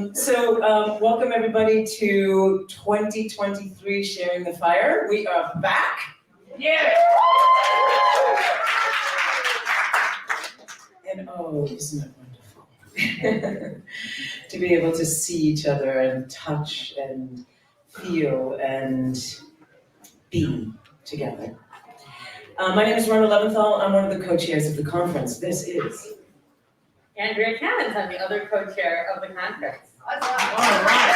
Welcome everybody to 2023 Sharing the Fire. We are back. Yeah. And oh, isn't it wonderful to be able to see each other and touch and feel and be together. My name is Rhonda Leventhal. I'm one of the co-chairs of the conference. This is Andrea Cannons, I'm the other co-chair of the conference. all right.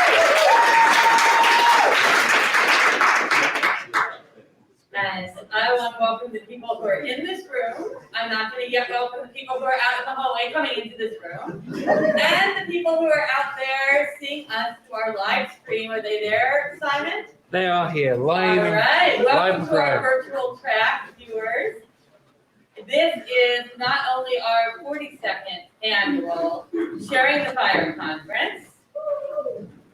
And I want to welcome the people who are in this room. I'm not going to yet welcome the people who are out in the hallway coming into this room. And the people who are out there seeing us through our live stream. Are they there, Simon? They are here, live. All right, welcome live to our virtual track viewers. This is not only our 42nd annual Sharing the Fire conference,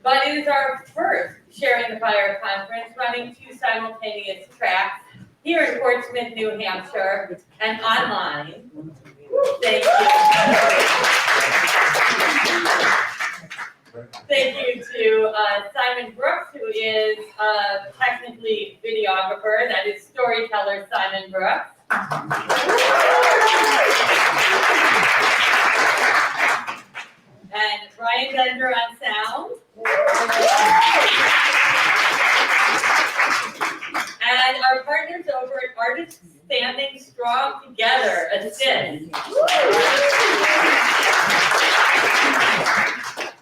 but it is our first Sharing the Fire conference running two simultaneous tracks here in Portsmouth, New Hampshire, and online. Thank you. Thank you to Simon Brooks, who is technically videographer, that is storyteller Simon Brooks. And Ryan Bender on sound. And our partners over at Artists Standing Strong Together, Assist.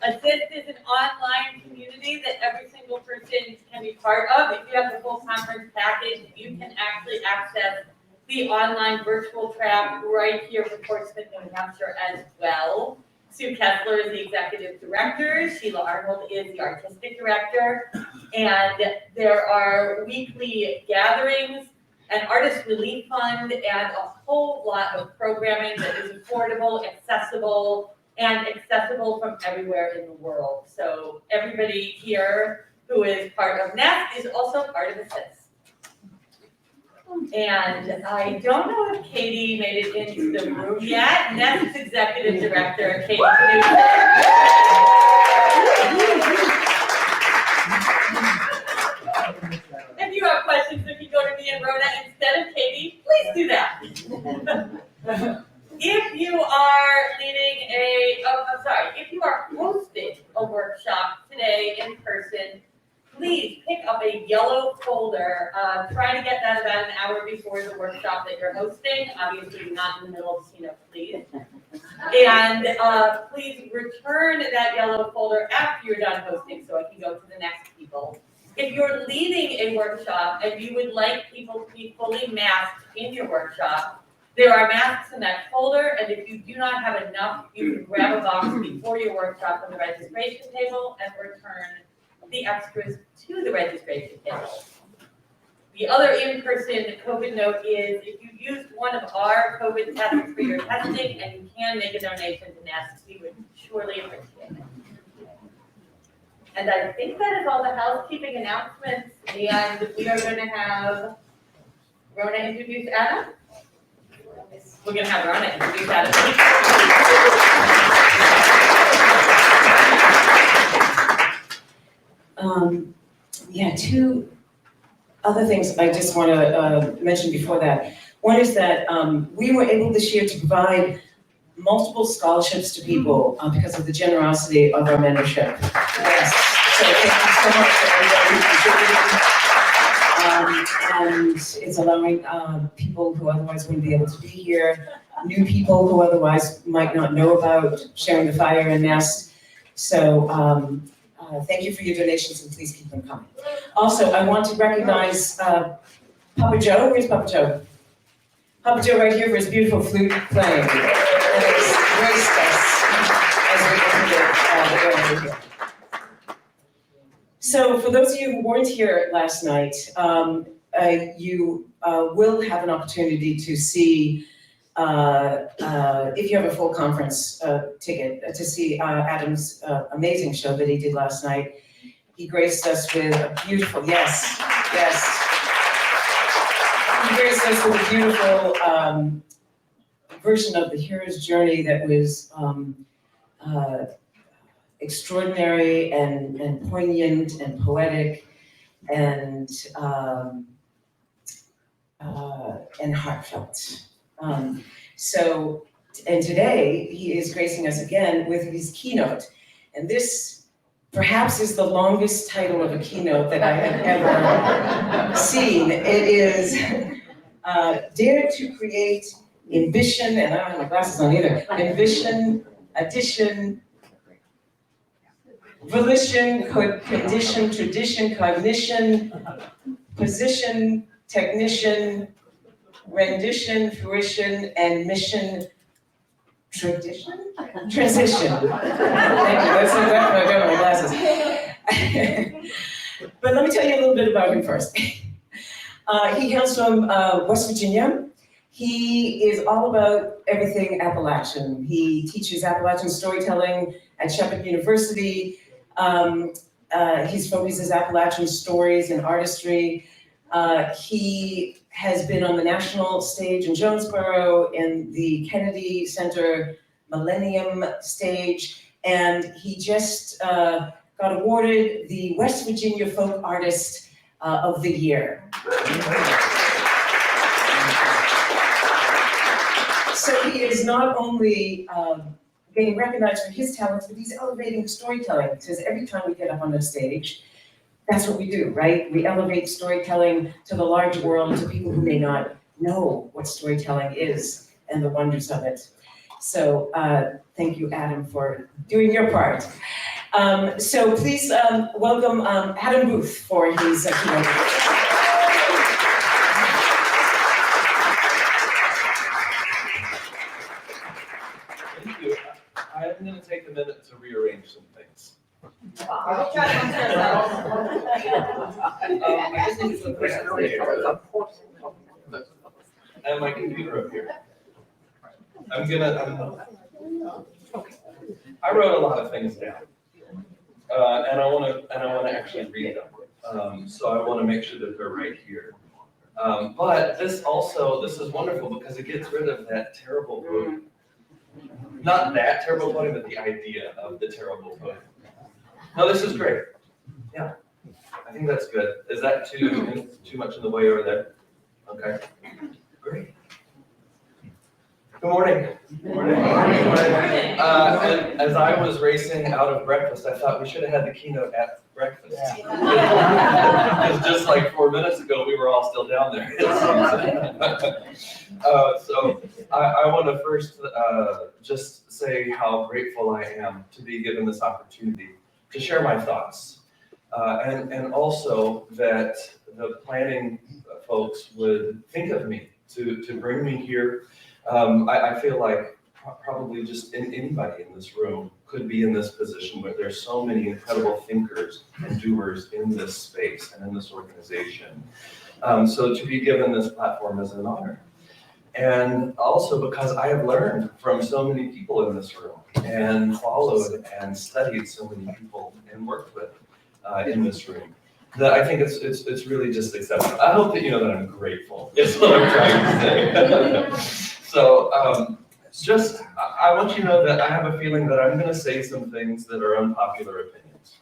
Assist is an online community that every single person can be part of. If you have the full conference package, you can actually access the online virtual track right here for Portsmouth, New Hampshire as well. Sue Kessler is the executive director. Sheila Arnold is the artistic director. And there are weekly gatherings, an artist relief fund, and a whole lot of programming that is affordable, accessible from everywhere in the world. So everybody here who is part of NEST is also part of Assist. And I don't know if Katie made it into the room yet. Nest's executive director, Katie Knudsen. If you have questions, if you go to me and Rhoda instead of Katie, please do that. If you are if you are hosting a workshop today in person, please pick up a yellow folder. Try to get that about an hour before the workshop that you're hosting. Obviously not in the middle of Keynote, please. And please return that yellow folder after you're done hosting so I can go to the next people. If you're leading a workshop and you would like people to be fully masked in your workshop, there are masks in that folder, and if you do not have enough, you can grab a box before your workshop from the registration table and return the extras to the registration table. The other in-person COVID note is if you used one of our COVID tests for your testing and you can make a donation to NEST, we would surely appreciate it. And I think that is all the housekeeping announcements, and we are going to have Rona introduce Adam. We're going to have Rona introduce Adam. Two other things I just want to mention before that. One is that we were able this year to provide multiple scholarships to people because of the generosity of our membership. Yes, so thank you so much to everybody who contributed. And it's allowing people who otherwise wouldn't be able to be here, new people who otherwise might not know about Sharing the Fire and NEST. So thank you for your donations, and please keep them coming. Also, I want to recognize Papa Joe. Where's Papa Joe? Papa Joe right here for his beautiful flute playing. That has graced us as we entered the area here. So for those of you who weren't here last night, you will have an opportunity to see, if you have a full conference ticket, to see Adam's amazing show that he did last night. He graced us with a beautiful, yes. He graced us with a beautiful version of the hero's journey that was extraordinary and poignant and poetic and heartfelt. And today he is gracing us again with his keynote. And this perhaps is the longest title of a keynote that I have ever seen. It is Dare to Create Ambition, and I don't have my glasses on either, ambition, addition, volition, condition, tradition, cognition, position, technician, rendition, fruition, and mission, tradition? Transition. Thank you, that's after I got my glasses. But let me tell you a little bit about him first. He hails from West Virginia. He is all about everything Appalachian. He teaches Appalachian storytelling at Shepherd University. His focus is Appalachian stories and artistry. He has been on the national stage in Jonesboro, in the Kennedy Center Millennium stage, and he just got awarded the West Virginia Folk Artist of the Year. So he is not only getting recognized for his talents, but he's elevating storytelling, because every time we get up on the stage, that's what we do, right? We elevate storytelling to the large world, to people who may not know what storytelling is and the wonders of it. So thank you, Adam, for doing your part. So please welcome Adam Booth for his keynote. Thank you. I'm going to take a minute to rearrange some things. I just need to put and my computer up here. I wrote a lot of things down, and I want to actually read them. So I want to make sure that they're right here. But this is wonderful because it gets rid of that terrible voting. Not that terrible voting, but the idea of the terrible voting. No, this is great. Yeah, I think that's good. Is that too much in the way over there? Okay, great. Good morning. Good morning. And as I was racing out of breakfast, I thought we should have had the keynote at breakfast. Because just like 4 minutes ago, we were all still down there. So I want to first just say how grateful I am to be given this opportunity to share my thoughts. And also that the planning folks would think of me to bring me here. I feel like probably just anybody in this room could be in this position, but there's so many incredible thinkers and doers in this space and in this organization. So to be given this platform is an honor. And also because I have learned from so many people in this room and followed and studied so many people and worked with in this room, that I think it's really just exceptional. I hope that you know that I'm grateful, is what I'm trying to say. So I want you to know that I have a feeling that I'm going to say some things that are unpopular opinions.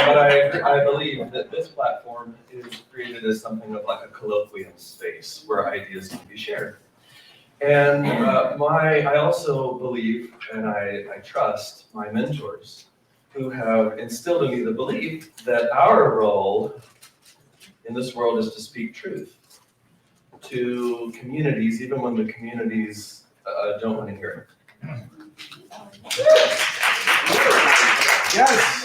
But I believe that this platform is created as something of like a colloquium space where ideas can be shared. And I also believe, and I trust my mentors who have instilled in me the belief that our role in this world is to speak truth to communities, even when the communities don't want to hear it. Yes.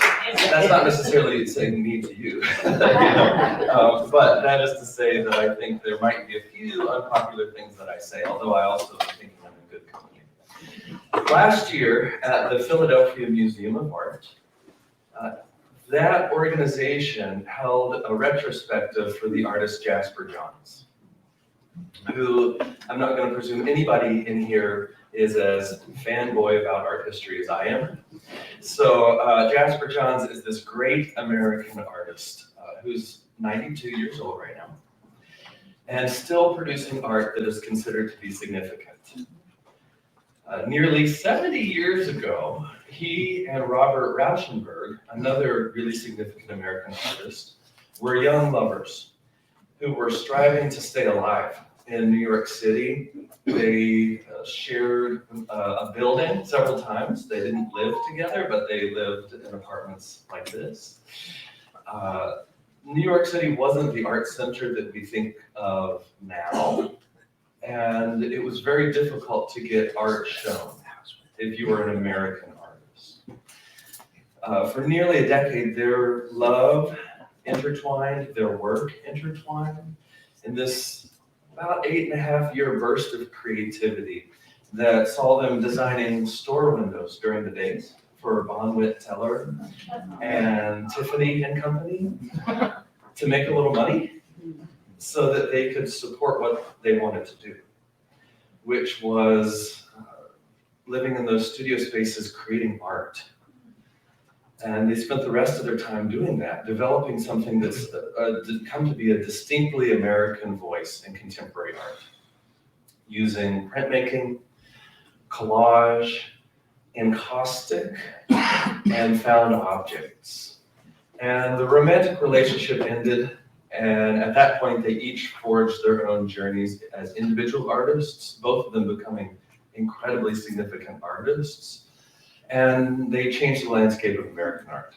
That's not necessarily saying me to you, but that is to say that I think there might be a few unpopular things that I say, although I also think I'm in good company. Last year at the Philadelphia Museum of Art, that organization held a retrospective for the artist Jasper Johns, who I'm not going to presume anybody in here is as fanboy about art history as I am. So Jasper Johns is this great American artist who's 92 years old right now. and still producing art that is considered to be significant. Nearly 70 years ago, he and Robert Rauschenberg, another really significant American artist, were young lovers who were striving to stay alive. In New York City, they shared a building several times. They didn't live together, but they lived in apartments like this. New York City wasn't the art center that we think of now, and it was very difficult to get art shown if you were an American artist. For nearly a decade, their love intertwined, their work intertwined in this about 8.5-year burst of creativity that saw them designing store windows during the days for Bonwit Teller and Tiffany and Company to make a little money so that they could support what they wanted to do, which was living in those studio spaces, creating art. And they spent the rest of their time doing that, developing something that's come to be a distinctly American voice in contemporary art, using printmaking, collage, encaustic, and found objects. And the romantic relationship ended, and at that point they each forged their own journeys as individual artists, both of them becoming incredibly significant artists. And they changed the landscape of American art.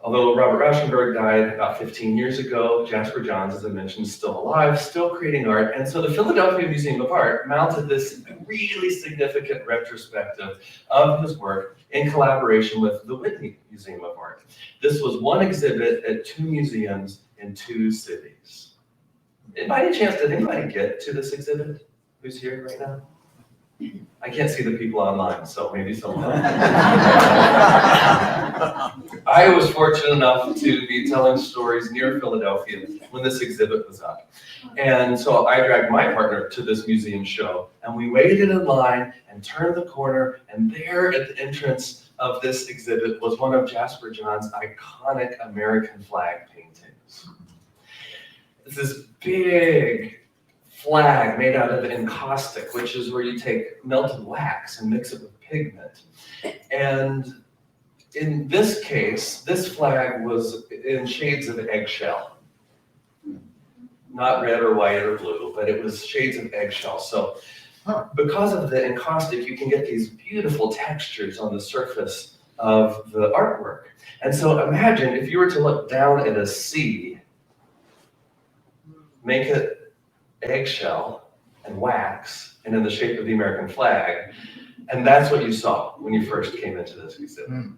Although Robert Rauschenberg died about 15 years ago, Jasper Johns, as I mentioned, is still alive, still creating art. And so the Philadelphia Museum of Art mounted this really significant retrospective of his work in collaboration with the Whitney Museum of Art. This was one exhibit at 2 museums in 2 cities. By any chance, did anybody get to this exhibit? Who's here right now? I can't see the people online, so maybe someone. I was fortunate enough to be telling stories near Philadelphia when this exhibit was up. And so I dragged my partner to this museum show, and we waited in line and turned the corner, and there at the entrance of this exhibit was one of Jasper Johns' iconic American flag paintings. It's this big flag made out of encaustic, which is where you take melted wax and mix it with pigment. And in this case, this flag was in shades of eggshell. Not red or white or blue, but it was shades of eggshell. So because of the encaustic, you can get these beautiful textures on the surface of the artwork. And so imagine if you were to look down at a C, make it eggshell and wax and in the shape of the American flag, and that's what you saw when you first came into this exhibit.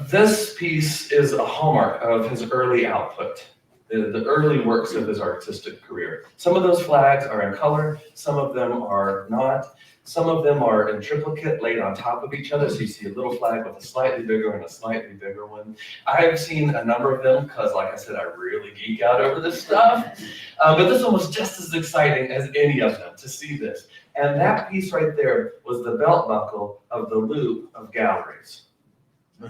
This piece is a hallmark of his early output, the early works of his artistic career. Some of those flags are in color, some of them are not. Some of them are in triplicate laid on top of each other, so you see a little flag with a slightly bigger and a slightly bigger one. I've seen a number of them because, like I said, I really geek out over this stuff. But this one was just as exciting as any of them to see this. And that piece right there was the belt buckle of the loop of galleries. So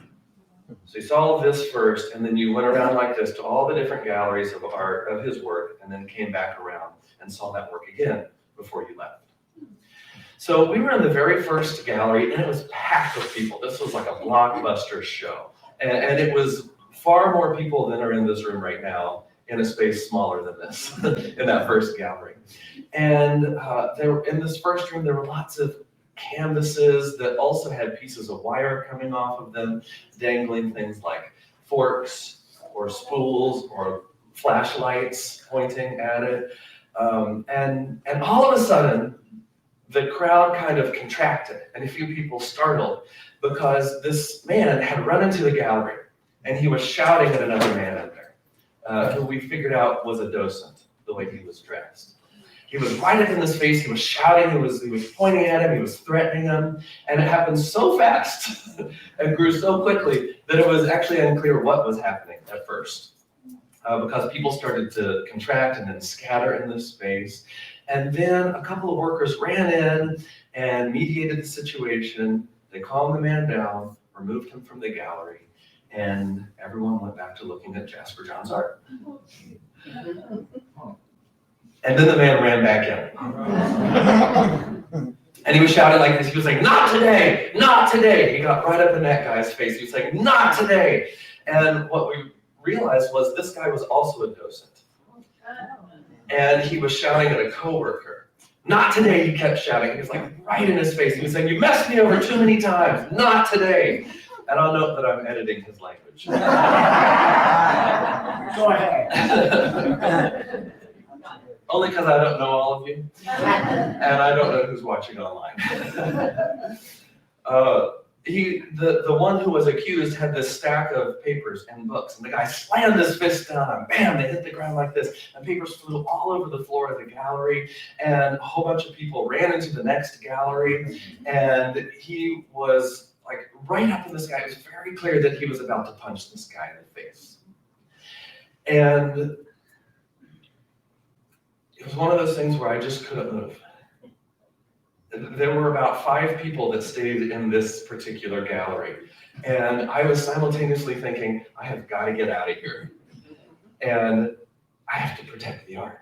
you saw this first, and then you went around like this to all the different galleries of art, of his work, and then came back around and saw that work again before you left. So we were in the very first gallery, and it was packed with people. This was like a blockbuster show. And it was far more people than are in this room right now in a space smaller than this, in that first gallery. And in this first room, there were lots of canvases that also had pieces of wire coming off of them, dangling things like forks or spools or flashlights pointing at it. And all of a sudden, the crowd kind of contracted and a few people startled because this man had run into the gallery and he was shouting at another man in there, who we figured out was a docent, the way he was dressed. He was right up in his face, he was shouting, he was pointing at him, he was threatening him, and it happened so fast and grew so quickly that it was actually unclear what was happening at first. Because people started to contract and then scatter in this space. And then a couple of workers ran in and mediated the situation. They calmed the man down, removed him from the gallery, And everyone went back to looking at Jasper John's art. And then the man ran back in. And he was shouting like this. He was like, not today, not today. He got right up in that guy's face. He was like, not today. And what we realized was this guy was also a docent. And he was shouting at a coworker. Not today, he kept shouting. He was like right in his face. He was saying, you messed me over too many times. Not today. And I'll note that I'm editing his language. Go ahead. Only because I don't know all of you. And I don't know who's watching online. The one who was accused had this stack of papers and books, and the guy slammed his fist down, and bam, they hit the ground like this, and papers flew all over the floor of the gallery, and a whole bunch of people ran into the next gallery, and he was like right up in this guy. It was very clear that he was about to punch this guy in the face. And it was one of those things where I just couldn't move. There were about 5 people that stayed in this particular gallery. And I was simultaneously thinking, I have got to get out of here. And I have to protect the art.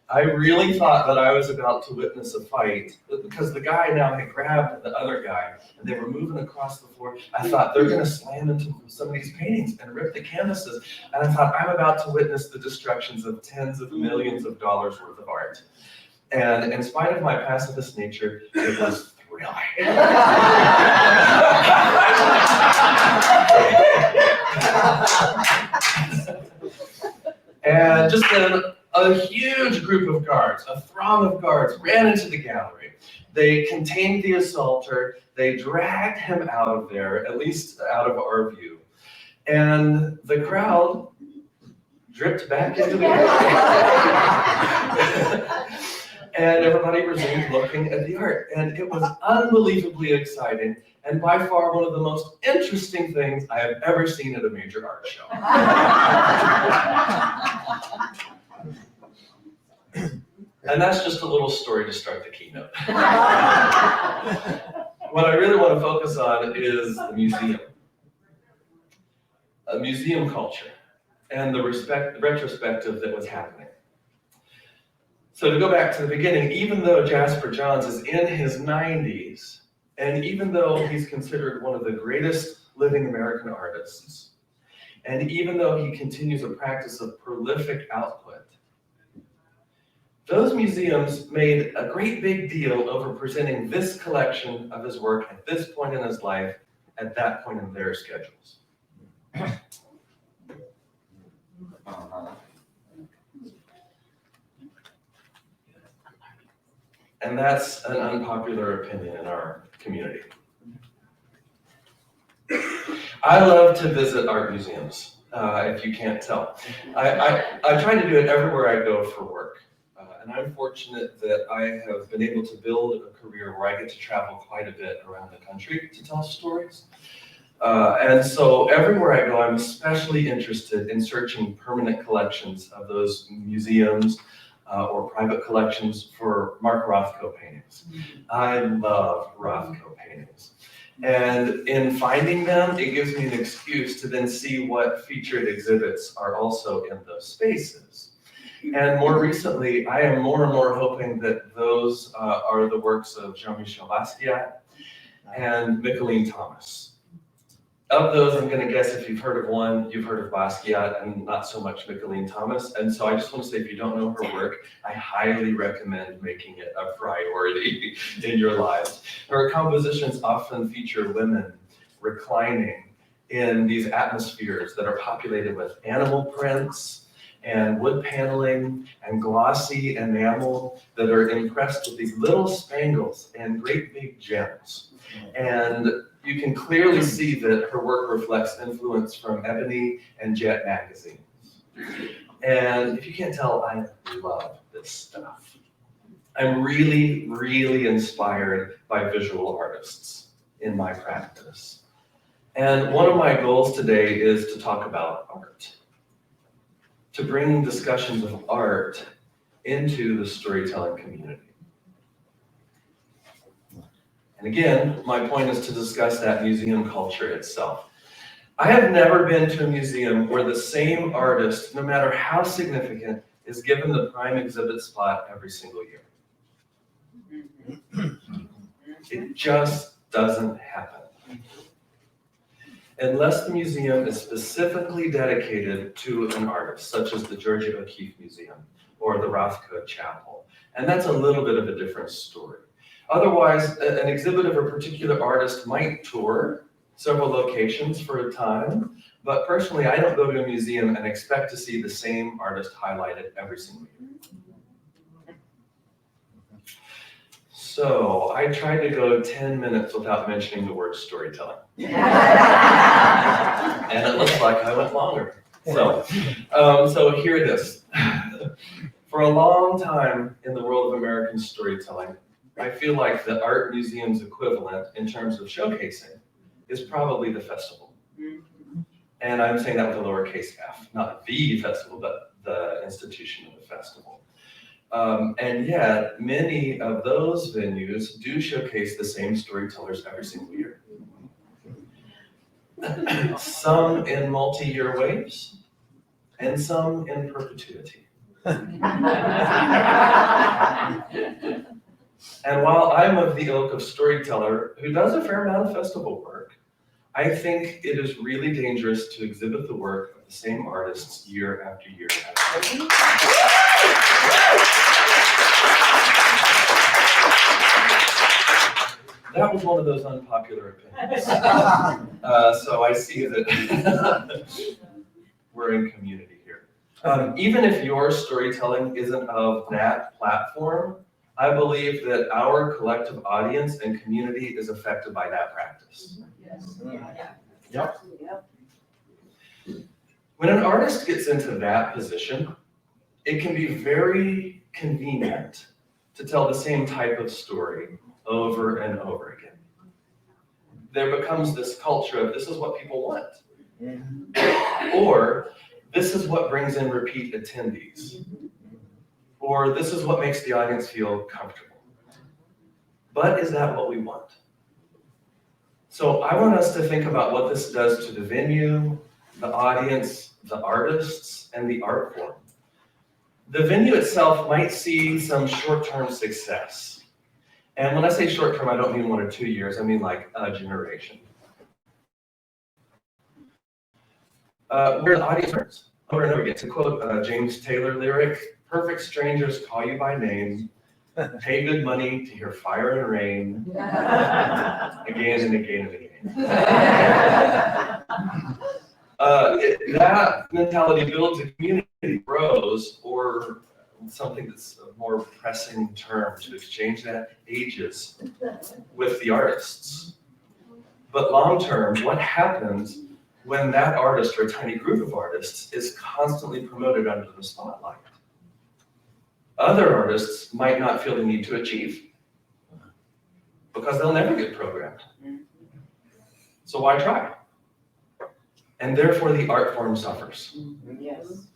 I really thought that I was about to witness a fight because the guy now had grabbed the other guy and they were moving across the floor. I thought they're going to slam into some of these paintings and rip the canvases. And I thought I'm about to witness the destructions of tens of millions of dollars worth of art. And in spite of my pacifist nature, it was thrilling. And just then, a huge group of guards, a throng of guards, ran into the gallery. They contained the assaulter. They dragged him out of there, at least out of our view. And the crowd dripped back into the gallery. And everybody resumed looking at the art. And it was unbelievably exciting, and by far one of the most interesting things I have ever seen at a major art show. And that's just a little story to start the keynote. What I really want to focus on is the museum. A museum culture and the retrospective that was happening. So to go back to the beginning, even though Jasper Johns is in his 90s, and even though he's considered one of the greatest living American artists, and even though he continues a practice of prolific output, those museums made a great big deal over presenting this collection of his work at this point in his life, at that point in their schedules. And that's an unpopular opinion in our community. I love to visit art museums, if you can't tell. I try to do it everywhere I go for work. And I'm fortunate that I have been able to build a career where I get to travel quite a bit around the country to tell stories. And so everywhere I go, I'm especially interested in searching permanent collections of those museums or private collections for Mark Rothko paintings. I love Rothko paintings. And in finding them, it gives me an excuse to then see what featured exhibits are also in those spaces. And more recently, I am more and more hoping that those are the works of Jean-Michel Basquiat and Mickalene Thomas. Of those, I'm going to guess if you've heard of one, you've heard of Basquiat and not so much Mickalene Thomas. And so I just want to say, if you don't know her work, I highly recommend making it a priority in your lives. Her compositions often feature women reclining in these atmospheres that are populated with animal prints and wood paneling and glossy enamel that are impressed with these little spangles and great big gems. And you can clearly see that her work reflects influence from Ebony and Jet magazines. And if you can't tell, I love this stuff. I'm really, really inspired by visual artists in my practice. And one of my goals today is to talk about art. To bring discussions of art into the storytelling community. And again, my point is to discuss that museum culture itself. I have never been to a museum where the same artist, no matter how significant, is given the prime exhibit spot every single year. It just doesn't happen. Unless the museum is specifically dedicated to an artist, such as the Georgia O'Keeffe Museum or the Rothko Chapel. And that's a little bit of a different story. Otherwise, an exhibit of a particular artist might tour several locations for a time, but personally, I don't go to a museum and expect to see the same artist highlighted every single year. So I tried to go 10 minutes without mentioning the word storytelling. And it looks like I went longer. So hear this. For a long time in the world of American storytelling, I feel like the art museum's equivalent in terms of showcasing is probably the festival. And I'm saying that with a lowercase f, not the festival, but the institution of the festival. And yet, many of those venues do showcase the same storytellers every single year. Some in multi-year waves, and some in perpetuity. And while I'm of the ilk of storyteller who does a fair amount of festival work, I think it is really dangerous to exhibit the work of the same artists year after year after year. That was one of those unpopular opinions. So I see that we're in community here. Even if your storytelling isn't of that platform, I believe that our collective audience and community is affected by that practice. Yes. Yep. When an artist gets into that position, it can be very convenient to tell the same type of story over and over again. There becomes this culture of this is what people want. Or this is what brings in repeat attendees. Or this is what makes the audience feel comfortable. But is that what we want? So I want us to think about what this does to the venue, the audience, the artists, and the art form. The venue itself might see some short-term success. And when I say short-term, I don't mean 1 or 2 years, I mean like a generation. Where the audience learns over and over again. To quote a James Taylor lyric, perfect strangers call you by name, pay good money to hear fire and rain, again and again and again. That mentality builds a community, grows, or something that's a more pressing term to exchange that ages with the artists. But long term, what happens when that artist or a tiny group of artists is constantly promoted under the spotlight? Other artists might not feel the need to achieve because they'll never get programmed. So why try? And therefore the art form suffers. Yes.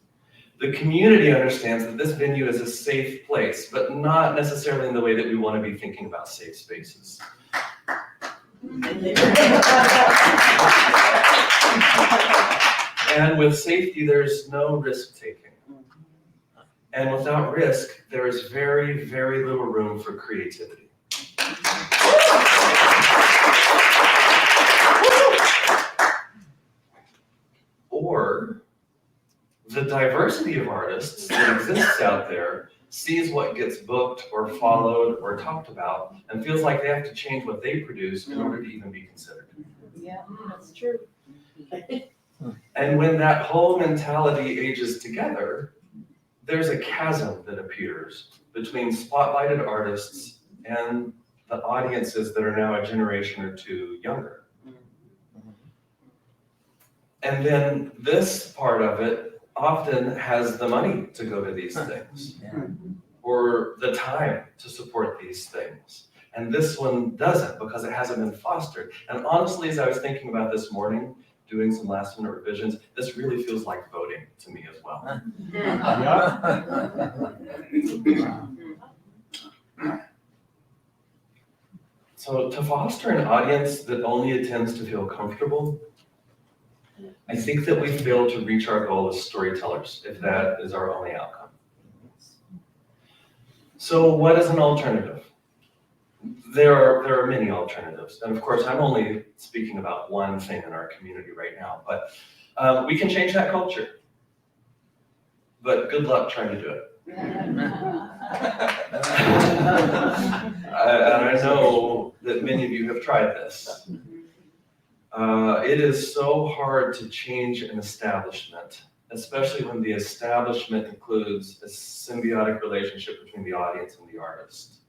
The community understands that this venue is a safe place, but not necessarily in the way that we want to be thinking about safe spaces. And with safety, there's no risk-taking. And without risk, there is very, very little room for creativity. Or the diversity of artists that exists out there sees what gets booked or followed or talked about and feels like they have to change what they produce in order to even be considered. Yeah, that's true. And when that whole mentality ages together, there's a chasm that appears between spotlighted artists and the audiences that are now a generation or two younger. And then this part of it often has the money to go to these things, or the time to support these things. And this one doesn't because it hasn't been fostered. And honestly, as I was thinking about this morning, doing some last minute revisions. This really feels like voting to me as well. So to foster an audience that only attends to feel comfortable, I think that we fail to reach our goal as storytellers if that is our only outcome. So what is an alternative? There are many alternatives. And of course, I'm only speaking about one thing in our community right now, but we can change that culture. But good luck trying to do it. And I know that many of you have tried this. It is so hard to change an establishment, especially when the establishment includes a symbiotic relationship between the audience and the artist.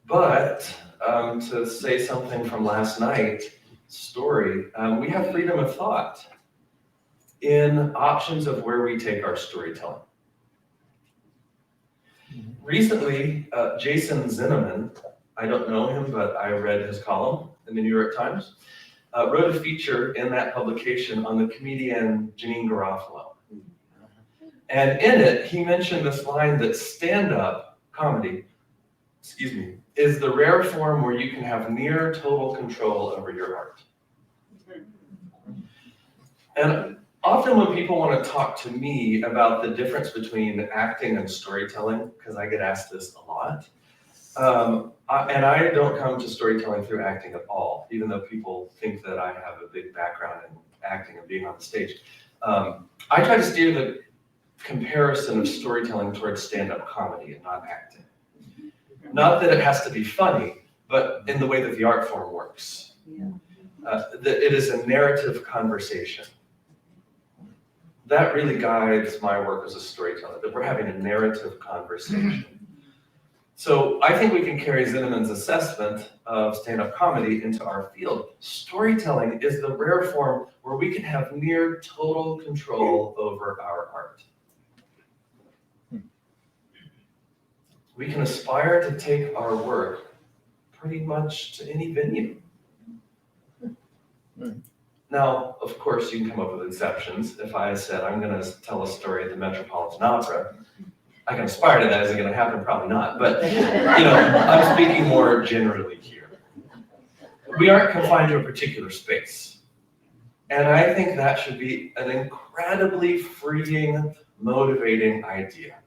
But to say something from last night's story, we have freedom of thought in options of where we take our storytelling. Recently, Jason Zinnemann, I don't know him, but I read his column in the New York Times, wrote a feature in that publication on the comedian Janine Garofalo. And in it, he mentioned this line that stand-up comedy, is the rare form where you can have near total control over your art. And often when people want to talk to me about the difference between acting and storytelling, because I get asked this a lot, and I don't come to storytelling through acting at all, even though people think that I have a big background in acting and being on the stage. I try to steer the comparison of storytelling towards stand-up comedy and not acting. Not that it has to be funny, but in the way that the art form works. That it is a narrative conversation. That really guides my work as a storyteller, that we're having a narrative conversation. So I think we can carry Zinnemann's assessment of stand-up comedy into our field. Storytelling is the rare form where we can have near total control over our art. We can aspire to take our work pretty much to any venue. Now, of course, you can come up with exceptions. If I said, I'm going to tell a story at the Metropolitan Opera, I can aspire to that. Is it going to happen? Probably not. But, I'm speaking more generally here. We aren't confined to a particular space. And I think that should be an incredibly freeing, motivating idea.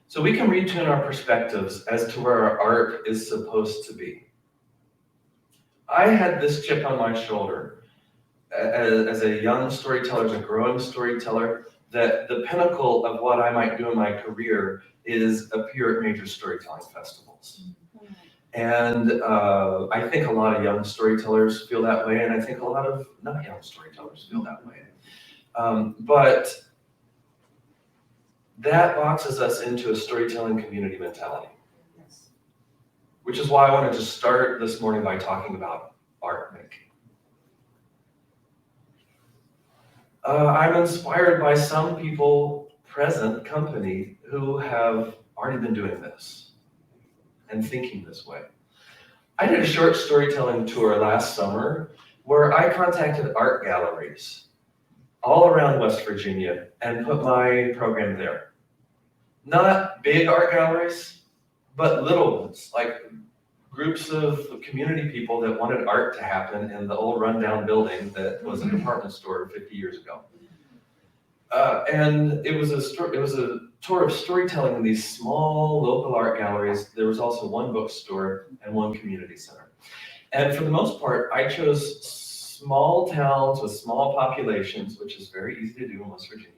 So we can retune our perspectives as to where our art is supposed to be. I had this chip on my shoulder as a young storyteller, as a growing storyteller, that the pinnacle of what I might do in my career is appear at major storytelling festivals. And I think a lot of young storytellers feel that way, and I think a lot of not young storytellers feel that way. But that boxes us into a storytelling community mentality. Which is why I wanted to start this morning by talking about art making. I'm inspired by some people present company who have already been doing this and thinking this way. I did a short storytelling tour last summer where I contacted art galleries all around West Virginia and put my program there. Not big art galleries, but little ones, like groups of community people that wanted art to happen in the old rundown building that was a department store 50 years ago. And it was a tour of storytelling in these small local art galleries. There was also one bookstore and one community center. And for the most part, I chose small towns with small populations, which is very easy to do in West Virginia.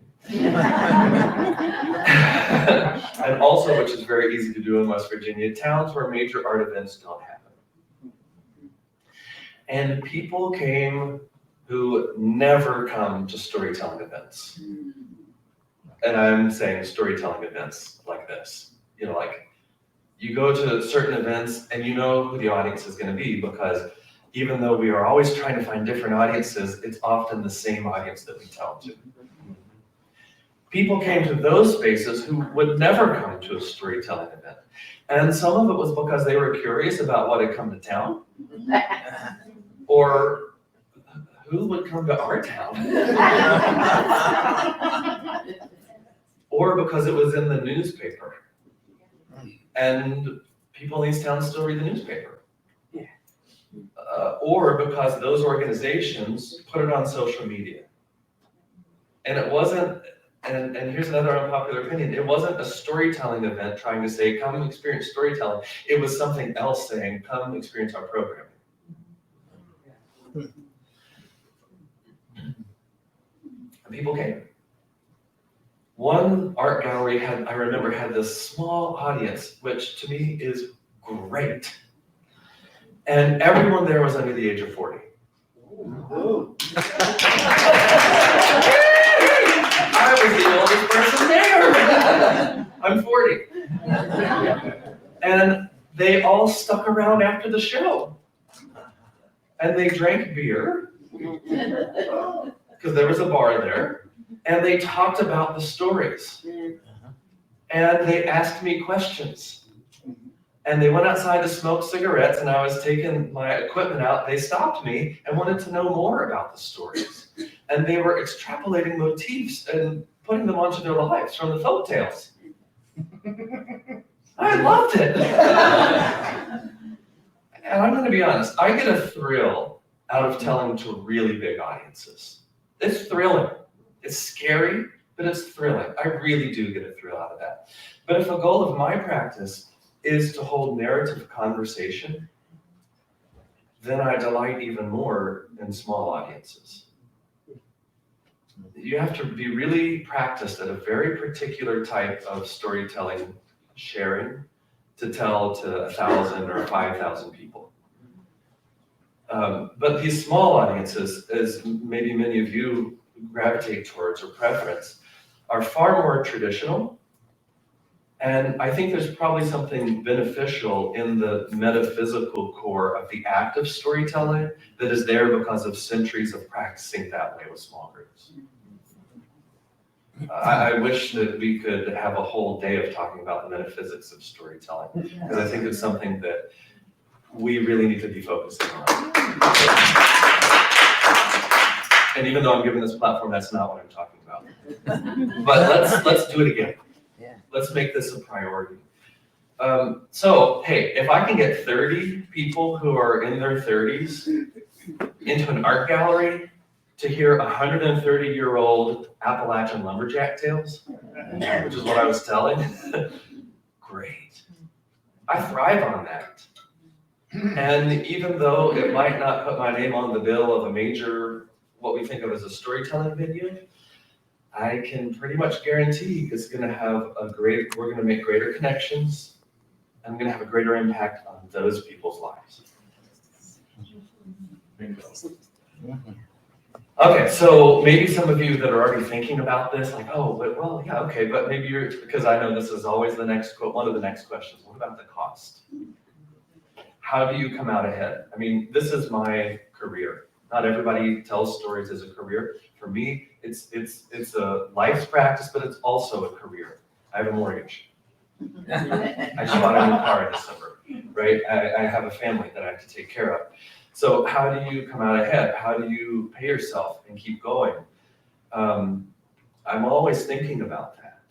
And also, which is very easy to do in West Virginia, towns where major art events don't happen. And people came who never come to storytelling events. And I'm saying storytelling events like this. Like you go to certain events and you know who the audience is going to be, because even though we are always trying to find different audiences, it's often the same audience that we tell to. People came to those spaces who would never come to a storytelling event. And some of it was because they were curious about what had come to town, or who would come to our town, or because it was in the newspaper. And people in these towns still read the newspaper. Or because those organizations put it on social media. And it wasn't, and here's another unpopular opinion, it wasn't a storytelling event trying to say, come experience storytelling. It was something else saying, come experience our programming. And people came. One art gallery I remember had this small audience, which to me is great. And everyone there was under the age of 40. Ooh. I was the oldest person there. I'm 40. And they all stuck around after the show. And they drank beer, because there was a bar there, and they talked about the stories. And they asked me questions. And they went outside to smoke cigarettes, and I was taking my equipment out. They stopped me and wanted to know more about the stories. And they were extrapolating motifs and putting them onto their lives from the folk tales. I loved it. And I'm going to be honest, I get a thrill out of telling to really big audiences. It's thrilling. It's scary, but it's thrilling. I really do get a thrill out of that. But if a goal of my practice is to hold narrative conversation, then I delight even more in small audiences. You have to be really practiced at a very particular type of storytelling sharing to tell to 1,000 or 5,000 people. But these small audiences, as maybe many of you gravitate towards or preference, are far more traditional. And I think there's probably something beneficial in the metaphysical core of the act of storytelling that is there because of centuries of practicing that way with small groups. I wish that we could have a whole day of talking about the metaphysics of storytelling, because I think it's something that we really need to be focusing on. And even though I'm giving this platform, that's not what I'm talking about. But let's do it again. Let's make this a priority. So, hey, if I can get 30 people who are in their 30s into an art gallery to hear 130-year-old Appalachian lumberjack tales, which is what I was telling, great. I thrive on that. And even though it might not put my name on the bill of a major, what we think of as a storytelling venue, I can pretty much guarantee it's going to have we're going to make greater connections, and I'm going to have a greater impact on those people's lives. Okay, so maybe some of you that are already thinking about this, like, oh, but well, yeah, okay, but maybe you're, because I know this is always the next one of the next questions. What about the cost? How do you come out ahead? I mean, this is my career. Not everybody tells stories as a career. For me, it's a life's practice, but it's also a career. I have a mortgage. I just bought a new car in December, right? I have a family that I have to take care of. So how do you come out ahead? How do you pay yourself and keep going? I'm always thinking about that.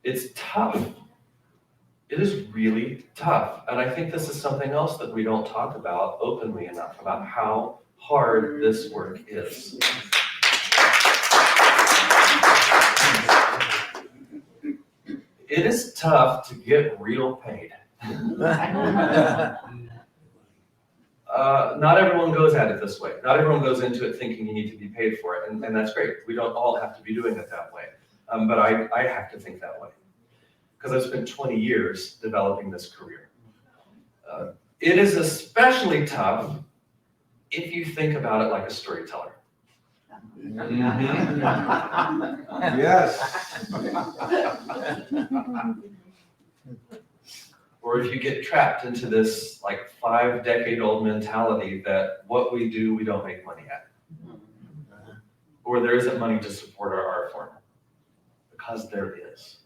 It's tough. It is really tough. And I think this is something else that we don't talk about openly enough, about how hard this work is. It is tough to get real paid. Not everyone goes at it this way. Not everyone goes into it thinking you need to be paid for it, and that's great. We don't all have to be doing it that way. But I have to think that way, because I've spent 20 years developing this career. It is especially tough if you think about it like a storyteller. Yes. Or if you get trapped into this like 5-decade-old mentality that what we do, we don't make money at. Or there isn't money to support our art form. Because there is.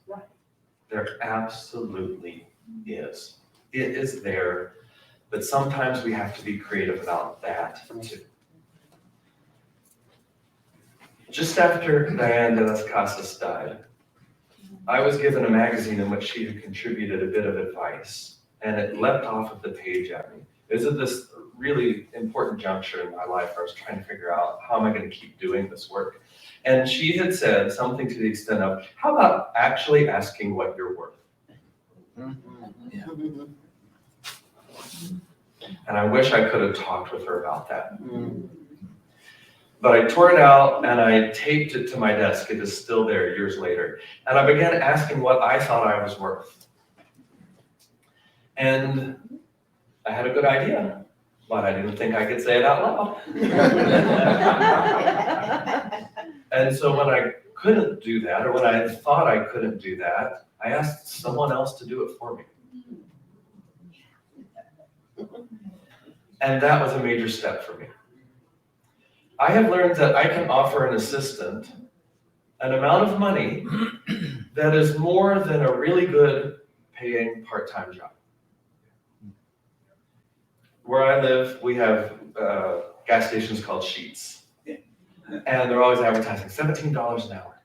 There absolutely is. It is there, but sometimes we have to be creative about that too. Just after Diane de las Casas died, I was given a magazine in which she had contributed a bit of advice, and it leapt off of the page at me. It was at this really important juncture in my life where I was trying to figure out how am I going to keep doing this work. And she had said something to the extent of, how about actually asking what you're worth? Yeah. And I wish I could have talked with her about that. But I tore it out and I taped it to my desk. It is still there years later. And I began asking what I thought I was worth. And I had a good idea, but I didn't think I could say it out loud. And so when I couldn't do that, or when I thought I couldn't do that, I asked someone else to do it for me. And that was a major step for me. I have learned that I can offer an assistant an amount of money that is more than a really good paying part-time job. Where I live, we have gas stations called Sheets. And they're always advertising $17 an hour,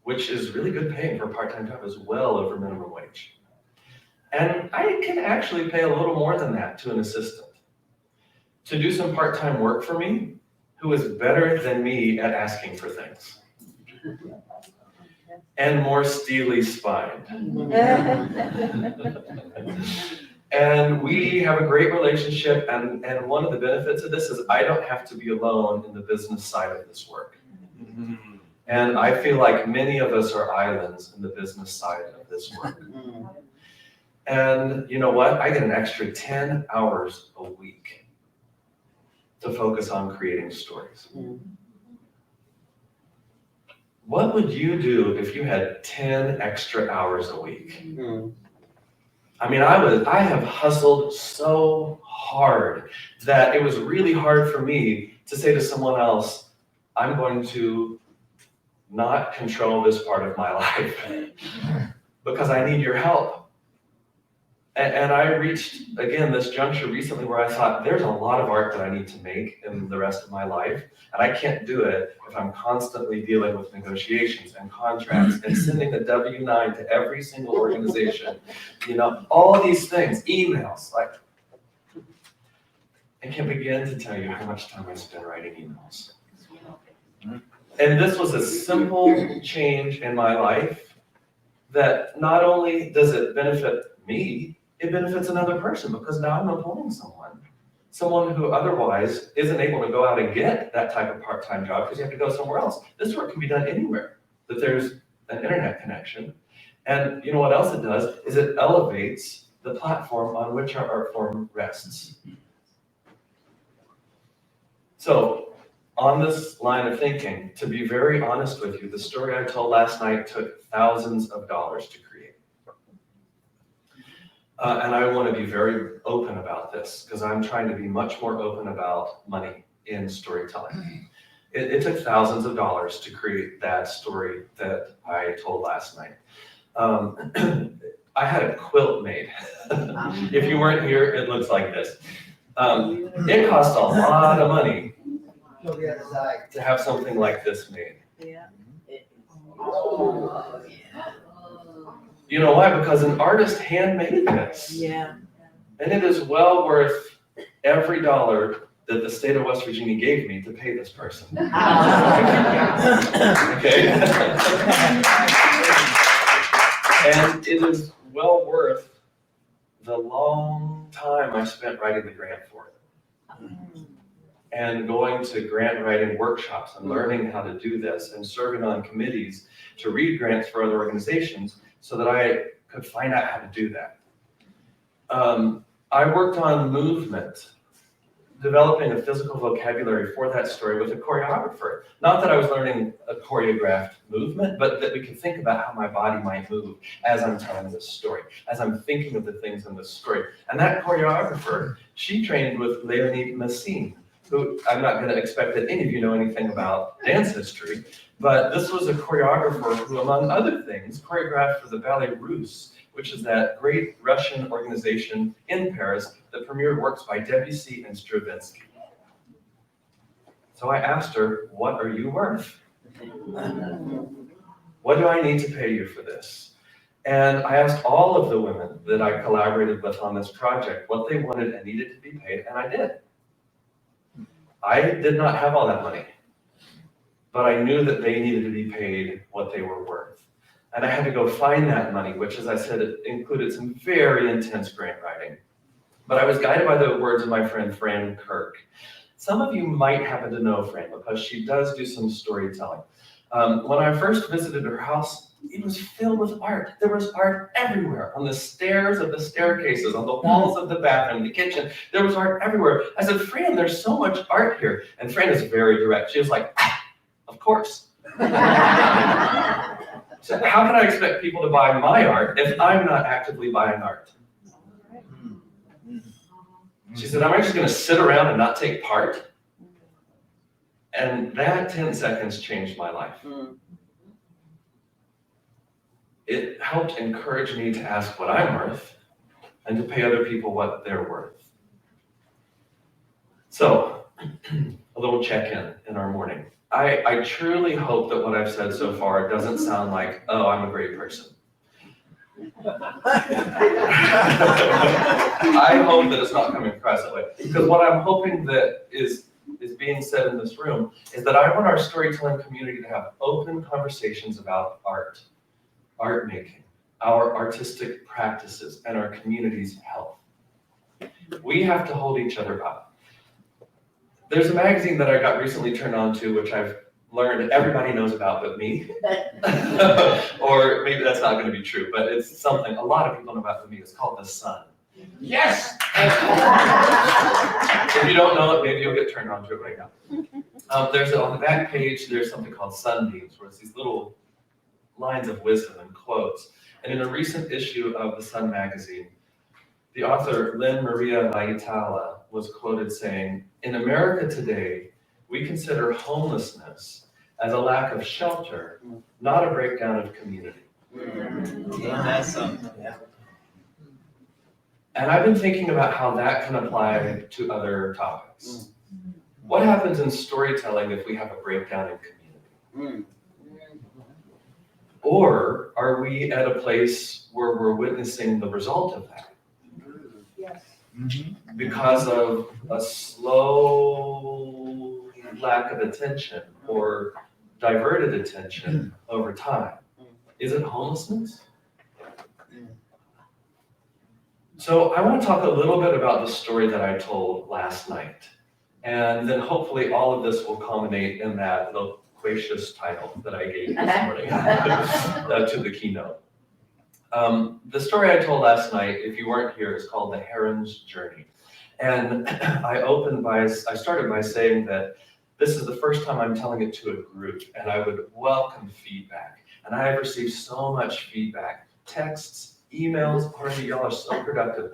which is really good paying for a part-time job, is well over minimum wage. And I can actually pay a little more than that to an assistant to do some part-time work for me, who is better than me at asking for things and more steely spined. And we have a great relationship, and one of the benefits of this is I don't have to be alone in the business side of this work. And I feel like many of us are islands in the business side of this work. And you know what? I get an extra 10 hours a week to focus on creating stories. What would you do if you had 10 extra hours a week? I mean, I have hustled so hard that it was really hard for me to say to someone else, I'm going to not control this part of my life because I need your help. And I reached, again, this juncture recently where I thought there's a lot of art that I need to make in the rest of my life. And I can't do it if I'm constantly dealing with negotiations and contracts and sending a W-9 to every single organization. You know, all these things, emails, like, I can't begin to tell you how much time I spend writing emails. And this was a simple change in my life that not only does it benefit me, it benefits another person because now I'm employing someone who otherwise isn't able to go out and get that type of part-time job because you have to go somewhere else. This work can be done anywhere that there's an internet connection. And you know what else it does is it elevates the platform on which our art form rests. So on this line of thinking, to be very honest with you, the story I told last night took thousands of dollars to create. And I want to be very open about this because I'm trying to be much more open about money in storytelling. It took thousands of dollars to create that story that I told last night. I had a quilt made. If you weren't here, it looks like this. It cost a lot of money to have something like this made. Yeah. You know why? Because an artist handmade this. Yeah. And it is well worth every dollar that the state of West Virginia gave me to pay this person. Okay? And it is well worth the long time I spent writing the grant for it. And going to grant writing workshops and learning how to do this and serving on committees to read grants for other organizations so that I could find out how to do that. I worked on movement, developing a physical vocabulary for that story with a choreographer. Not that I was learning a choreographed movement, but that we could think about how my body might move as I'm telling this story, as I'm thinking of the things in this story. And that choreographer, she trained with Leonie Messine, who I'm not gonna expect that any of you know anything about dance history, but this was a choreographer who, among other things, choreographed for the Ballet Russe, which is that great Russian organization in Paris that premiered works by Debussy and Stravinsky. So I asked her, what are you worth? What do I need to pay you for this? And I asked all of the women that I collaborated with on this project what they wanted and needed to be paid, and I did. I did not have all that money, but I knew that they needed to be paid what they were worth. And I had to go find that money, which, as I said, it included some very intense grant writing. But I was guided by the words of my friend Fran Kirk. Some of you might happen to know Fran because she does do some storytelling. When I first visited her house, it was filled with art. There was art everywhere, on the stairs of the staircases, on the walls of the bathroom, the kitchen. There was art everywhere. I said, Fran, there's so much art here. And Fran is very direct. She was like, of course. So how can I expect people to buy my art if I'm not actively buying art? She said, am I just going to sit around and not take part? And that 10 seconds changed my life. It helped encourage me to ask what I'm worth and to pay other people what they're worth. So, a little check-in in our morning. I truly hope that what I've said so far doesn't sound like, oh, I'm a great person. I hope that it's not coming across that way. Because what I'm hoping that is being said in this room is that I want our storytelling community to have open conversations about art making, our artistic practices, and our community's health. We have to hold each other up. There's a magazine that I got recently turned on to, which I've learned everybody knows about but me. Or maybe that's not going to be true, but it's something a lot of people know about but me. It's called The Sun. Yes! If you don't know it, maybe you'll get turned on to it right now. On the back page, there's something called sunbeams, where it's these little lines of wisdom and quotes. And in a recent issue of The Sun magazine, the author Lynn Maria Vaitala was quoted saying, in America today, we consider homelessness as a lack of shelter, not a breakdown of community. That's something. And I've been thinking about how that can apply to other topics. What happens in storytelling if we have a breakdown in community? Or are we at a place where we're witnessing the result of that? Yes. Because of a slow lack of attention or diverted attention over time. Is it homelessness? So I want to talk a little bit about the story that I told last night. And then hopefully all of this will culminate in that loquacious title that I gave this morning to the keynote. The story I told last night, if you weren't here, is called The Heron's Journey. And I started by saying that this is the first time I'm telling it to a group, and I would welcome feedback. And I have received so much feedback, texts, emails. Already, y'all are so productive.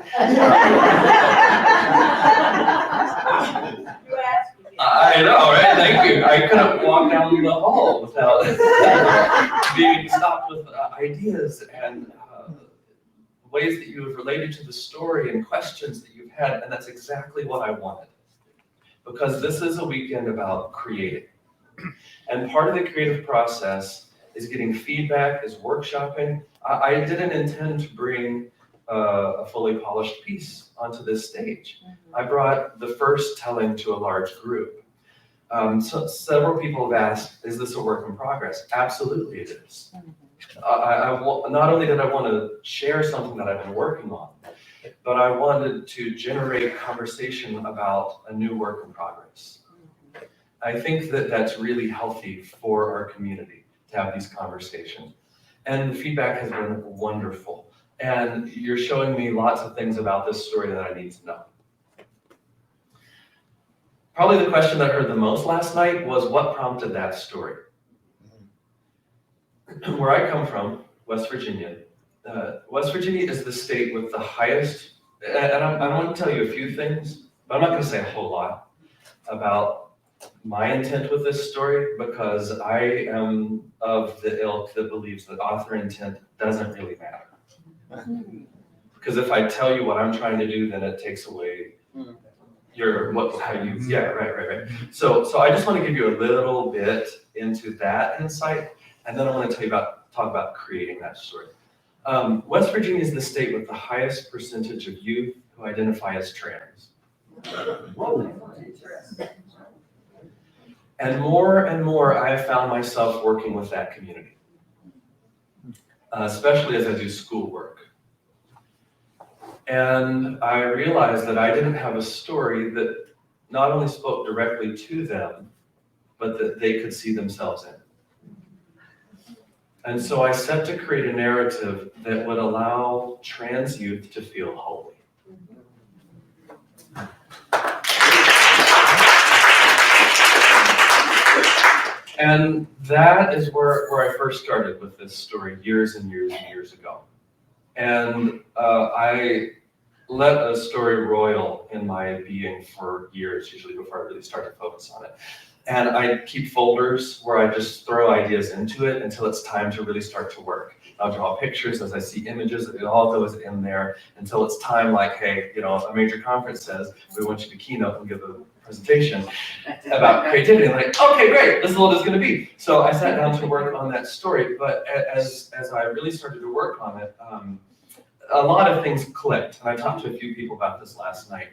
I know, right? Thank you. I couldn't walk down the hall without being stopped with ideas and ways that you have related to the story and questions that you've had, and that's exactly what I wanted. Because this is a weekend about creating. And part of the creative process is getting feedback, is workshopping. I didn't intend to bring a fully polished piece onto this stage. I brought the first telling to a large group. So several people have asked, is this a work in progress? Absolutely it is. Not only did I want to share something that I've been working on, but I wanted to generate conversation about a new work in progress. I think that that's really healthy for our community to have these conversations. And the feedback has been wonderful. And you're showing me lots of things about this story that I need to know. Probably the question that I heard the most last night was, what prompted that story? Where I come from, West Virginia, West Virginia is the state with the highest, and I want to tell you a few things, but I'm not going to say a whole lot about my intent with this story, because I am of the ilk that believes that author intent doesn't really matter. Because if I tell you what I'm trying to do, then it takes away right. So I just want to give you a little bit into that insight, and then I want to talk about creating that story. West Virginia is the state with the highest percentage of youth who identify as trans. And more, I have found myself working with that community, especially as I do schoolwork. And I realized that I didn't have a story that not only spoke directly to them, but that they could see themselves in. And so I set to create a narrative that would allow trans youth to feel holy. And that is where I first started with this story years and years ago. And I let a story roil in my being for years, usually before I really start to focus on it. And I keep folders where I just throw ideas into it until it's time to really start to work. I'll draw pictures as I see images, it all goes in there until it's time, like, hey, a major conference says, we want you to keynote and give a presentation about creativity. I'm like, okay, great, this is what it's gonna be. So I sat down to work on that story, but as I really started to work on it, a lot of things clicked, and I talked to a few people about this last night.